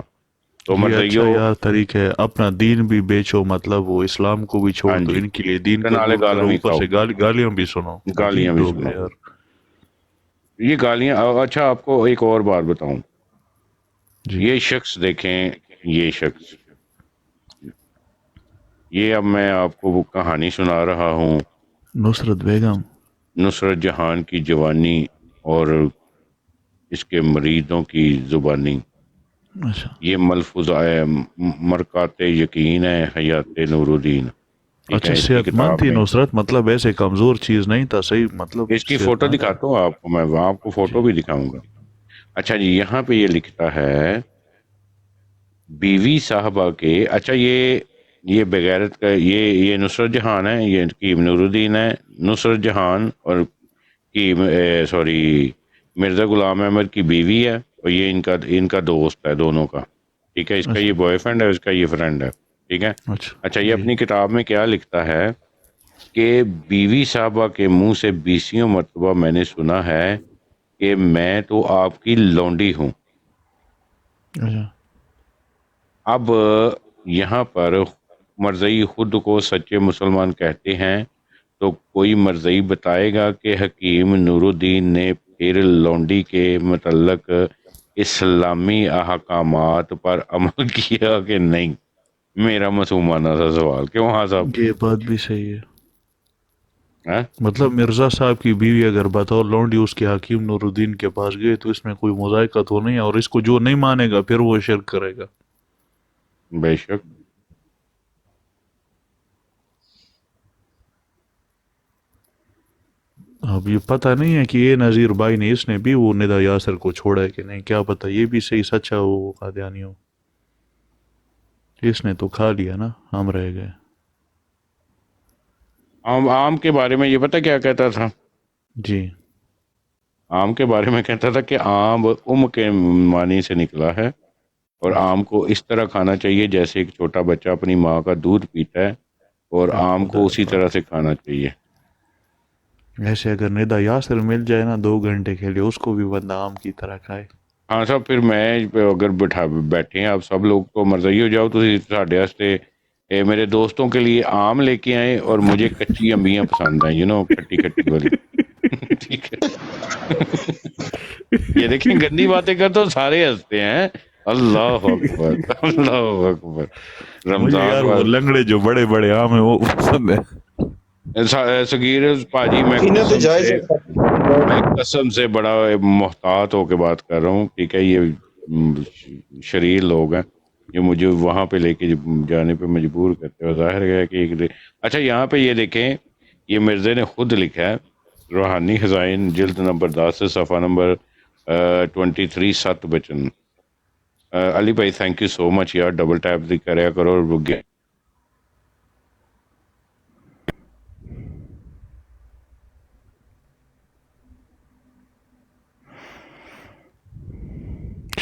تو یہ اچھا مرزیو، یار طریقہ ہے، اپنا دین بھی بیچو، مطلب وہ اسلام کو بھی چھوڑ ہاں دو، جی، ان کے لیے دین کو کنالے دور کرو، گالم ہی اوپر کھاؤ، سے گالیاں بھی سنو۔ گالیاں عجیب بھی لوگ سنو، ہیں یار۔ یہ گالیاں۔ اچھا آپ کو ایک اور بات بتاؤں، جی یہ شخص دیکھیں، یہ شخص، یہ اب میں آپ کو وہ کہانی سنا رہا ہوں، نصرت بیگم۔ نصرت جہان کی جوانی اور اس کے مریدوں کی زبانی۔ اچھا یہ ملفوظ ہے، مرکات یقین ہے حیات نور الدین، ٹھیک اچھا، ہے، اس کی صحت مند کتاب تھی میں۔ نصرت، مطلب ایسے کمزور چیز نہیں تھا، صحیح مطلب اس کی صحت فوٹو مند تھی۔ دکھاتا ہوں آپ کو، میں آپ کو جی فوٹو بھی دکھاؤں گا۔ اچھا جی، یہاں پہ یہ لکھتا ہے بیوی صاحبہ کے، اچھا یہ بغیرت کا، یہ نصرت جہان ہے، یہ حکیم نور الدین ہے، نصرت جہان اور سوری مرزا غلام احمد کی بیوی ہے، اور یہ ان کا دوست ہے دونوں کا، ٹھیک ہے، اس کا اچھا یہ بوائے فرینڈ ہے، اس کا یہ فرینڈ ہے، ٹھیک ہے۔ اچھا اچھا، یہ جی اپنی کتاب میں کیا لکھتا ہے کہ بیوی صاحبہ کے منہ سے 20 مرتبہ میں نے سنا ہے کہ میں تو آپ کی لونڈی ہوں۔ اچھا اب یہاں پر مرزئی خود کو سچے مسلمان کہتے ہیں، تو کوئی مرزئی بتائے گا کہ حکیم نور الدین نے پھر لونڈی کے متعلق اسلامی احکامات پر عمل کیا کہ نہیں؟ میرا معصومانہ سا سوال، کیوں ہاں صاحب؟ یہ بات بھی صحیح ہے، ہاں؟ مطلب مرزا صاحب کی بیوی اگر بطور لونڈی اس کے حکیم نور الدین کے پاس گئے تو اس میں کوئی مذائقہ تو نہیں ہے، اور اس کو جو نہیں مانے گا پھر وہ شرک کرے گا۔ بے شک۔ اب یہ پتہ نہیں ہے کہ یہ نذیر بھائی نے، اس نے بھی وہ ندا یاسر کو چھوڑا ہے کہ نہیں، کیا پتہ، یہ بھی صحیح سچا ہو وہ قادیانی ہو، اس نے تو کھا لیا نا، ہم رہ گئے۔ عام کے بارے میں یہ پتہ کیا کہتا تھا؟ جی عام کے بارے میں کہتا تھا کہ آم کے معنی سے نکلا ہے، اور آم کو اس طرح کھانا چاہیے جیسے ایک چھوٹا بچہ اپنی ماں کا دودھ پیتا ہے، اور آم کو اسی طرح سے کھانا چاہیے۔ ایسے اگر ندا یاسر مل جائے نا 2 گھنٹے کے لیے، اس کو بھی بندہ آم کی طرح کھائے۔ ہاں صاحب، پھر میں اگر بیٹھے ہیں آپ سب لوگ تو مرضی ہو جاؤ، تو ساڈے واسطے میرے دوستوں کے لیے آم لے کے آئیں، اور مجھے کچی امبیاں پسند ہیں، کھٹی کھٹی والی۔ ٹھیک ہے، یہ دیکھیں گندی باتیں کر تو سارے ہنستے ہیں۔ اللہ اکبر، اللہ اکبر۔ مجھے رمضان یار وہ لنگڑے جو بڑے بڑے آم ہیں وہ پسند ہے۔ صغیر پاجی، میں انہیں تو جائز قسم سے بڑا محتاط ہو کے بات کر رہا ہوں، ٹھیک ہے، یہ شریر لوگ ہیں جو مجھے وہاں پہ لے کے جانے پہ مجبور کرتے ہیں، ظاہر ہے کہ اچھا یہاں پہ یہ دیکھیں، یہ مرزا نے خود لکھا ہے، روحانی خزائن جلد نمبر 10 سے صفحہ نمبر 23 7 بچن۔ علی بھائی تھینک یو سو مچ یار، ڈبل ٹیپ کریا کرو، اور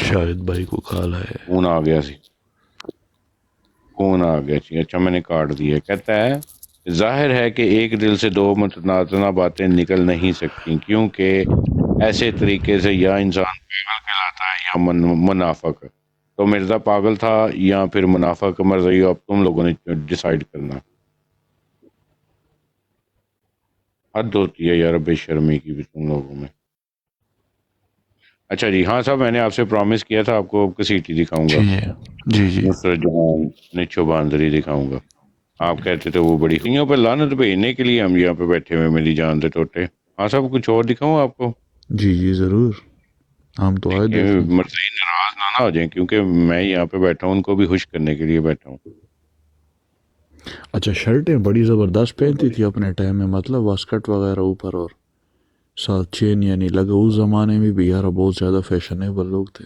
شاہد بھائی کو کھالا ہے، فون آ گیا سی، فون آ گیا سی، اچھا میں نے کاٹ دیا۔ کہتا ہے ظاہر ہے کہ ایک دل سے 2 متنازع باتیں نکل نہیں سکتی، کیونکہ ایسے طریقے سے یا انسان پاگل کہلاتا ہے یا منافق۔ تو مرزا پاگل تھا یا پھر منافق؟ مرزا اب تم لوگوں نے ڈیسائیڈ کرنا۔ حد ہوتی ہے یار بے شرمی کی بھی تم لوگوں میں۔ اچھا جی، ہاں صاحب، میں نے آپ سے پرومس کیا تھا آپ کو کسیٹی دکھاؤں گا، جی جی نصرت جہان نچو باندری دکھاؤں گا۔ آپ کہتے تھے وہ بڑی خیوں پہ لعنت بھیجنے کے لیے ہم یہاں پہ بیٹھے ہوئے، میری جان دے ٹوٹے۔ ہاں صاحب، کچھ اور دکھاؤں آپ کو؟ جی جی ضرور، ہم تو آئے دیکھیں۔ مرضی ناراض نہ ہو جائیں، کیونکہ میں یہاں پہ بیٹھا ہوں، ان کو بھی خوش کرنے کے لیے بیٹھا ہوں۔ اچھا، شرٹیں بڑی زبردست پہنتی تھی اپنے ٹائم میں، مطلب واسکٹ وغیرہ اوپر اور ساتھ چین، یعنی لگا اس زمانے میں بھی یار بہت زیادہ فیشنیبل لوگ تھے۔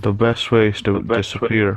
The best way is to disappear.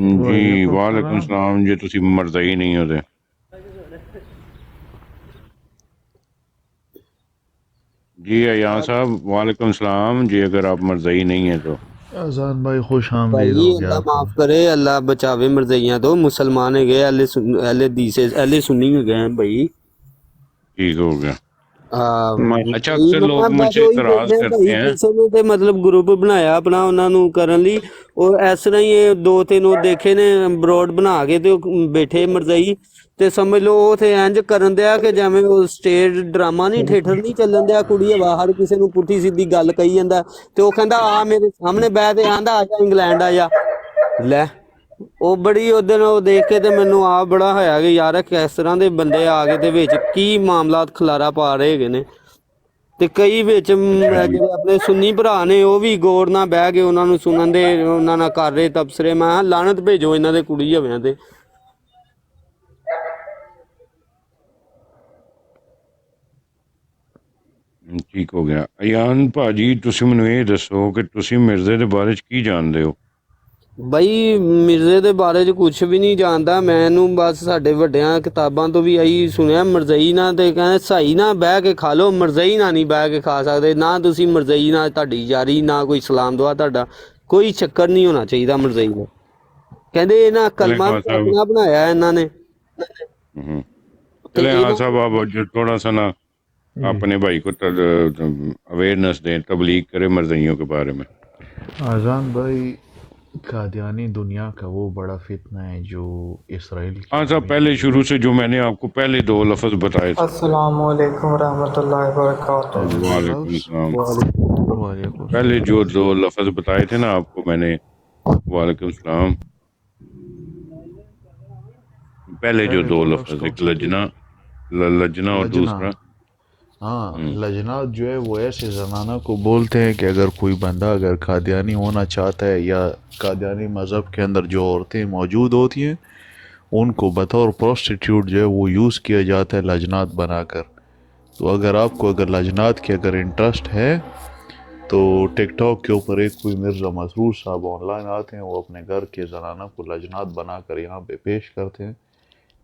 جی وعلیکم السلام جی تسی مرزائی نہیں ہوتے جی ایان صاحب وعلیکم السلام جی اگر آپ مرزائی نہیں ہیں تو اذان بھائی خوش آمدید بھائی ہو گیا اللہ آپ کا معاف کرے، اللہ بچاوے مرزیاں تو مسلمان ہے گئے اہل حدیث اہل سنی ہو گئے ہیں بھائی. ٹھیک ہو گیا اچھا بھائی اکثر میں لوگ مجھ بس سے وہی اعتراض دیکھنا کرتے بھائی ہیں کسی نے تے مطلب گروپ بنایا اپنا انہاں نو کرن لی اور اس طرح ہی 2-3 وہ دیکھے نے بروڈ بنا کے تے بیٹھے مرزائی تے سمجھ لو وہ تھے انج کرن دیا کہ جویں وہ سٹیج ڈرامہ نہیں تھیٹر نہیں چلن دیا کڑی باہر کسی نو پٹھی سیدھی گل کہی جاندا تے وہ کہندا آ میرے سامنے بیٹھ تے آندا آ جا انگلینڈ آ جا لے وہ بڑی ادھر وہ دیکھ کے تے مینوں آپ بڑا ہویا کہ یار کس طرح دے بندے آ کے تے وچ کی معاملات کھلارا پا رہے ہیگے نے تے کئی وچ اچھا جی جڑے اپنے سنی بھرا نے وہ بھی غور نہ بہ کے انہاں نوں سنن دے انہاں نال کر رہے تبصرے میں کہا لعنت بھیجو انہاں دے کڑی ہویاں تے ٹھیک ہو گیا ایان ਭਾਜੀ ਤੁਸੀਂ ਮੈਨੂੰ ਇਹ ਦੱਸੋ ਕਿ ਤੁਸੀਂ ਮਿਰਜ਼ੇ ਦੇ ਬਾਰੇ ਚ ਕੀ ਜਾਣਦੇ ਹੋ ਬਈ ਮਿਰਜ਼ੇ ਦੇ ਬਾਰੇ 'ਚ ਕੁਛ ਵੀ ਨਹੀਂ ਜਾਣਦਾ ਮੈਨੂੰ ਬਸ ਸਾਡੇ ਵੱਡਿਆਂ ਕਿਤਾਬਾਂ ਤੋਂ ਵੀ ਆਹੀ ਸੁਣਿਆ ਮਰਜ਼ਈ ਨਾਲ ਤੇ ਕਹਿੰਦੇ ਸਹੀ ਨਾ ਬਹਿ ਕੇ ਖਾ ਲਓ ਮਰਜ਼ਈ ਨਾਲ ਨਹੀਂ ਬਹਿ ਕੇ ਖਾ ਸਕਦੇ ਨਾ ਤੁਸੀਂ ਮਰਜ਼ਈ ਨਾਲ ਤੁਹਾਡੀ ਯਾਰੀ ਨਾ ਕੋਈ ਸਲਾਮ ਦੁਆ ਤੁਹਾਡਾ ਕੋਈ ਚੱਕਰ ਨਹੀਂ ਹੋਣਾ ਚਾਹੀਦਾ ਮਰਜ਼ਈ ਨਾਲ ਕਹਿੰਦੇ ਇਹਨਾਂ ਚਲੇ ਕਲਮਾ ਖਾਨ ਵੀ ਸਾਹਿਬ ਆਪਣਾ ਬਣਾਇਆ ਇਹਨਾਂ ਨੇ ਤੇ چلے ہاں ਇਹਨਾਂ صاحب آپ تھوڑا سا نا اپنے بھائی کو اویئرنیس دیں تبلیغ کرے مرزائیوں کے بارے میں اذان بھائی قادیانی دنیا کا وہ بڑا فتنہ ہے جو اسرائیل کی ہاں صاحب زمین پہلے پہ شروع سے جو میں نے آپ کو پہلے 2 لفظ بتائے تھے السلام علیکم ورحمۃ اللہ وبرکاتہ. پہلے دو وعلیکم لفظ السلام وعلیکم پہلے السلام جو 2 لفظ بتائے تھے نا آپ کو میں نے وعلیکم السلام پہلے جو پہلے 2 دو لفظ لفظ کون ایک سے تھے لجنا اور لجنا دوسرا ہاں لجنات جو ہے وہ ایسے زنانہ کو بولتے ہیں کہ اگر کوئی بندہ اگر قادیانی ہونا چاہتا ہے یا قادیانی مذہب کے اندر جو عورتیں موجود ہوتی ہیں ان کو بطور پروسٹیٹیوٹ جو ہے وہ یوز کیا جاتا ہے لجنات بنا کر تو اگر آپ کو اگر لجنات کے اگر انٹرسٹ ہے تو ٹک ٹاک کے اوپر ایک کوئی مرزا مسرور صاحب آن لائن آتے ہیں وہ اپنے گھر کے زنانہ کو لجنات بنا کر یہاں پہ پیش کرتے ہیں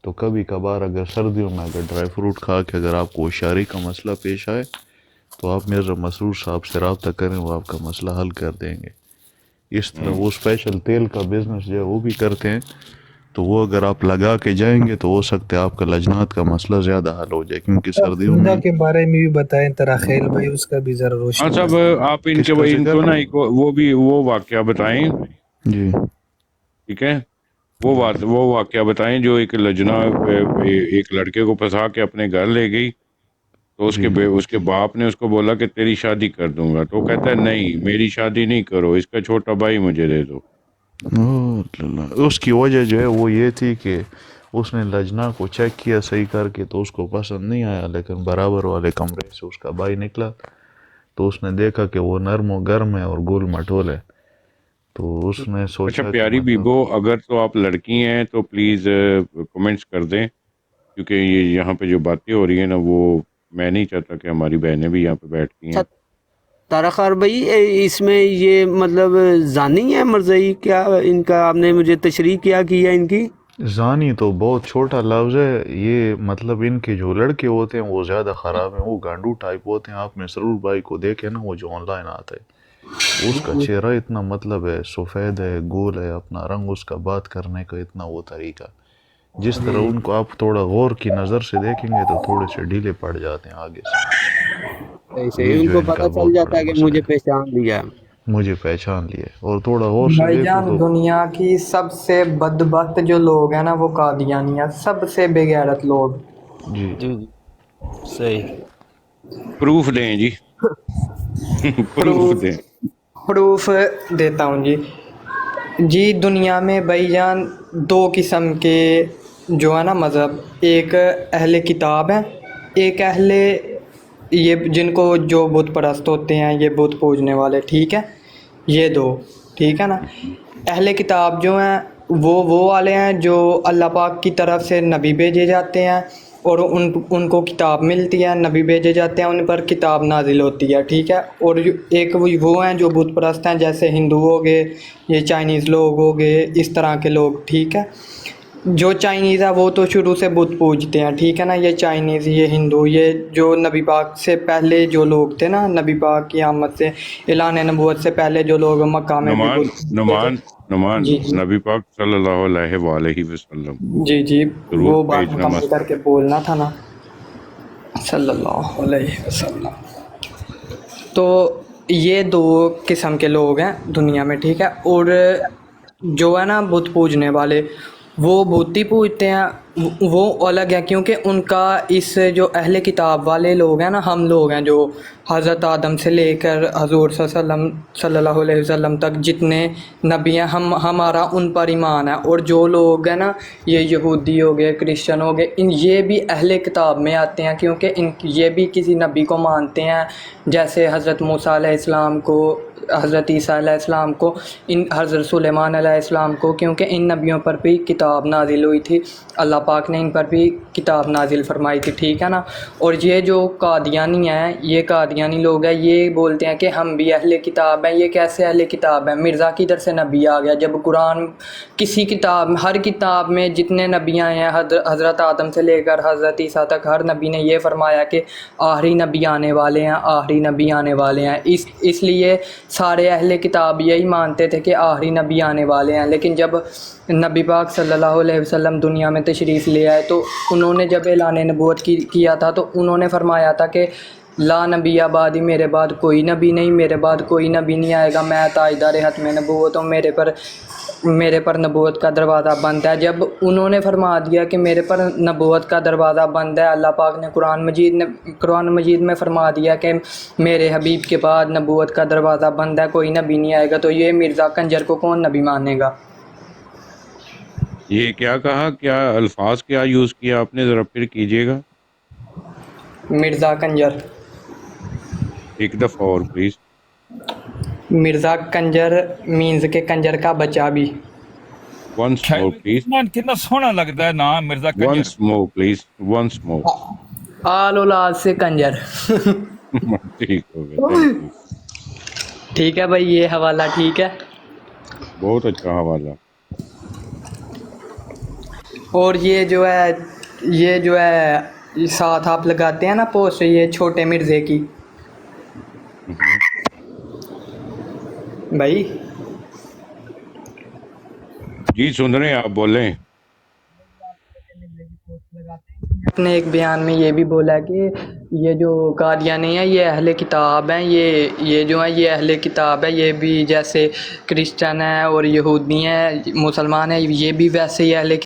تو کبھی کبھار اگر سردیوں میں اگر ڈرائی فروٹ کھا کے اگر آپ کو ہوشیاری کا مسئلہ پیش آئے تو آپ مرزا مسرور صاحب سے رابطہ کریں وہ آپ کا مسئلہ حل کر دیں گے اس طرح وہ اسپیشل تیل کا بزنس جو ہے وہ بھی کرتے ہیں تو وہ اگر آپ لگا کے جائیں گے تو ہو سکتا ہے آپ کا لجنات کا مسئلہ زیادہ حل ہو جائے کیونکہ سردیوں سودا میں کے بارے میں بھی بتائیں تراخیل بھائی اس کا بھی ذرا ہاں روشنی صاحب ڈالیں. آپ ان کس کے کا ان ذکر کو نا ایک وہ واقعہ بتائیں جی ٹھیک ہے وہ واقعہ بتائیں جو ایک لجنا ایک لڑکے کو پھنسا کے اپنے گھر لے گئی تو اس جی کے باپ نے اس کو بولا کہ تیری شادی کر دوں گا تو وہ کہتا ہے نہیں میری شادی نہیں کرو اس کا چھوٹا بھائی مجھے دے دو اس کی وجہ جو ہے وہ یہ تھی کہ اس نے لجنا کو چیک کیا صحیح کر کے تو اس کو پسند نہیں آیا لیکن برابر والے کمرے سے اس کا بھائی نکلا تو اس نے دیکھا کہ وہ نرم و گرم ہے اور گول مٹول ہے تو اس نے اچھا سوچا کہ پیاری مطلب بیبو اگر تو آپ لڑکی ہیں تو پلیز کمنٹس کر دیں کیونکہ یہ یہاں پہ جو باتیں ہو رہی ہیں نا وہ میں نہیں چاہتا کہ ہماری بہنیں بھی یہاں پہ بیٹھتی ہیں تارخار بھائی اس میں یہ مطلب زانی ہے مرزئی کیا ان کا آپ نے مجھے تشریح کیا ان کی زانی تو بہت چھوٹا لفظ ہے یہ مطلب ان کے جو لڑکے ہوتے ہیں وہ زیادہ خراب ہیں وہ گانڈو ٹائپ ہوتے ہیں آپ مسرور بھائی کو دیکھیں نا وہ جو آن لائن آتا ہے اس کا چہرہ اتنا مطلب ہے سفید ہے گول ہے اپنا رنگ اس کا بات کرنے کا اتنا وہ طریقہ جس طرح ان کو آپ تھوڑا غور کی نظر سے دیکھیں گے تو تھوڑے سے ڈھیلے پڑ جاتے ہیں آگے سے یہ ان جو کو ان کا پتہ چل بہت جاتا بڑا ہے کہ مسئلہ مجھے ہے پہچان لیا مجھے پہچان لیے اور تھوڑا غور سے بھائی دیکھو جان تو دنیا کی سب سے بدبخت جو لوگ ہیں نا وہ قادیانی ہیں سب سے بے غیرت لوگ. جی جی صحیح پروف دیں جی پروف دیں پروف دیتا ہوں جی دنیا میں بھائی جان 2 قسم کے جو ہے نا مذہب ایک اہل کتاب ہیں ایک اہل یہ جن کو جو بت پرست ہوتے ہیں یہ بت پوجنے والے ٹھیک ہے یہ 2 ٹھیک ہے نا. اہل کتاب جو ہیں وہ والے ہیں جو اللہ پاک کی طرف سے نبی بھیجے جاتے ہیں اور ان کو کتاب ملتی ہے، نبی بھیجے جاتے ہیں، ان پر کتاب نازل ہوتی ہے، ٹھیک ہے. اور ایک وہ ہیں جو بت پرست ہیں، جیسے ہندو ہو گئے، یہ چائنیز لوگ ہو گئے، اس طرح کے لوگ، ٹھیک ہے. جو چائنیز ہے وہ تو شروع سے بت پوجتے ہیں، ٹھیک ہے نا. یہ چائنیز، یہ ہندو، یہ جو نبی پاک سے پہلے جو لوگ تھے نا، نبی پاک کی آمد سے، اعلان نبوت سے پہلے جو لوگ مکہ میں بھی بت پوجتے تھے. نمان جی جی نبی پاک صلی اللہ علیہ وآلہ وسلم جی جی، ضرور وہ بات بھیجنا مکمل کر کے بولنا تھا نا، صلی اللہ علیہ وسلم. تو یہ دو قسم کے لوگ ہیں دنیا میں، ٹھیک ہے. اور جو ہے نا بت پوجنے والے، وہ بت ہی پوجتے ہیں، وہ الگ ہے، کیونکہ ان کا اس جو اہل کتاب والے لوگ ہیں نا، ہم لوگ ہیں جو حضرت آدم سے لے کر حضور صلی اللہ علیہ وسلم تک جتنے نبی ہیں، ہمارا ان پر ایمان ہے. اور جو لوگ ہیں نا، یہ یہودی ہو گئے، کرسچن ہو گئے، یہ بھی اہل کتاب میں آتے ہیں، کیونکہ یہ بھی کسی نبی کو مانتے ہیں، جیسے حضرت موسیٰ علیہ السلام کو، حضرت عیسیٰ علیہ السلام کو، حضرت سلیمان علیہ السلام کو، کیونکہ ان نبیوں پر بھی کتاب نازل ہوئی تھی، اللہ پاک نے ان پر بھی کتاب نازل فرمائی تھی، ٹھیک ہے نا. اور یہ جو قادیانی ہیں، یہ قادیانی لوگ ہیں، یہ بولتے ہیں کہ ہم بھی اہل کتاب ہیں. یہ کیسے اہل کتاب ہیں؟ مرزا کدھر سے نبی آ گیا؟ جب قرآن کسی کتاب، ہر کتاب میں جتنے نبی آئے ہیں، حضرت آدم سے لے کر حضرت عیسیٰ تک، ہر نبی نے یہ فرمایا کہ آخری نبی آنے والے ہیں، آخری نبی آنے والے ہیں. اس لیے سارے اہل کتاب یہی مانتے تھے کہ آخری نبی آنے والے ہیں. لیکن جب نبی پاک صلی اللہ علیہ وسلم دنیا میں تشریف لے آئے تو انہوں نے جب اعلان نبوت کیا تھا تو انہوں نے فرمایا تھا کہ لا نبی آبادی، میرے بعد کوئی نبی نہیں، میرے بعد کوئی نبی نہیں آئے گا، میں تاجدار ختم نبوت ہوں، میرے پر نبوت کا دروازہ بند ہے. جب انہوں نے فرما دیا کہ میرے پر نبوت کا دروازہ بند ہے، اللہ پاک نے قرآن مجید میں فرما دیا کہ میرے حبیب کے بعد نبوت کا دروازہ بند ہے، کوئی نبی نہیں آئے گا، تو یہ مرزا کنجر کو کون نبی مانے گا؟ یہ کیا کہا، کیا الفاظ کیا یوز کیا آپ نے، ذرا پھر کیجیے گا. مرزا کنجر. ایک دفعہ اور پلیز. مرزا کنجر مینز کے کنجر کا بچہ بھی. Once more please. کتنا سونا لگتا ہے نام مرزا کنجر. Once more please, once more. آل اولاد سے کنجر. ٹھیک ہو گیا. ٹھیک ہے بھائی، یہ حوالہ ٹھیک ہے، بہت اچھا حوالہ. اور یہ جو ہے ساتھ آپ لگاتے ہیں نا پوسٹ، یہ چھوٹے مرزے کی بھائی. جی سن رہے ہیں، آپ بولیں. اپنے ایک بیان میں یہ بھی بولا کہ یہ جو قادیانی ہیں یہ اہل کتاب ہیں، یہ جو ہیں یہ اہل کتاب ہے، یہ بھی جیسے کرسچن ہیں اور یہودی ہیں، مسلمان ہیں، یہ بھی ویسے ہی اہل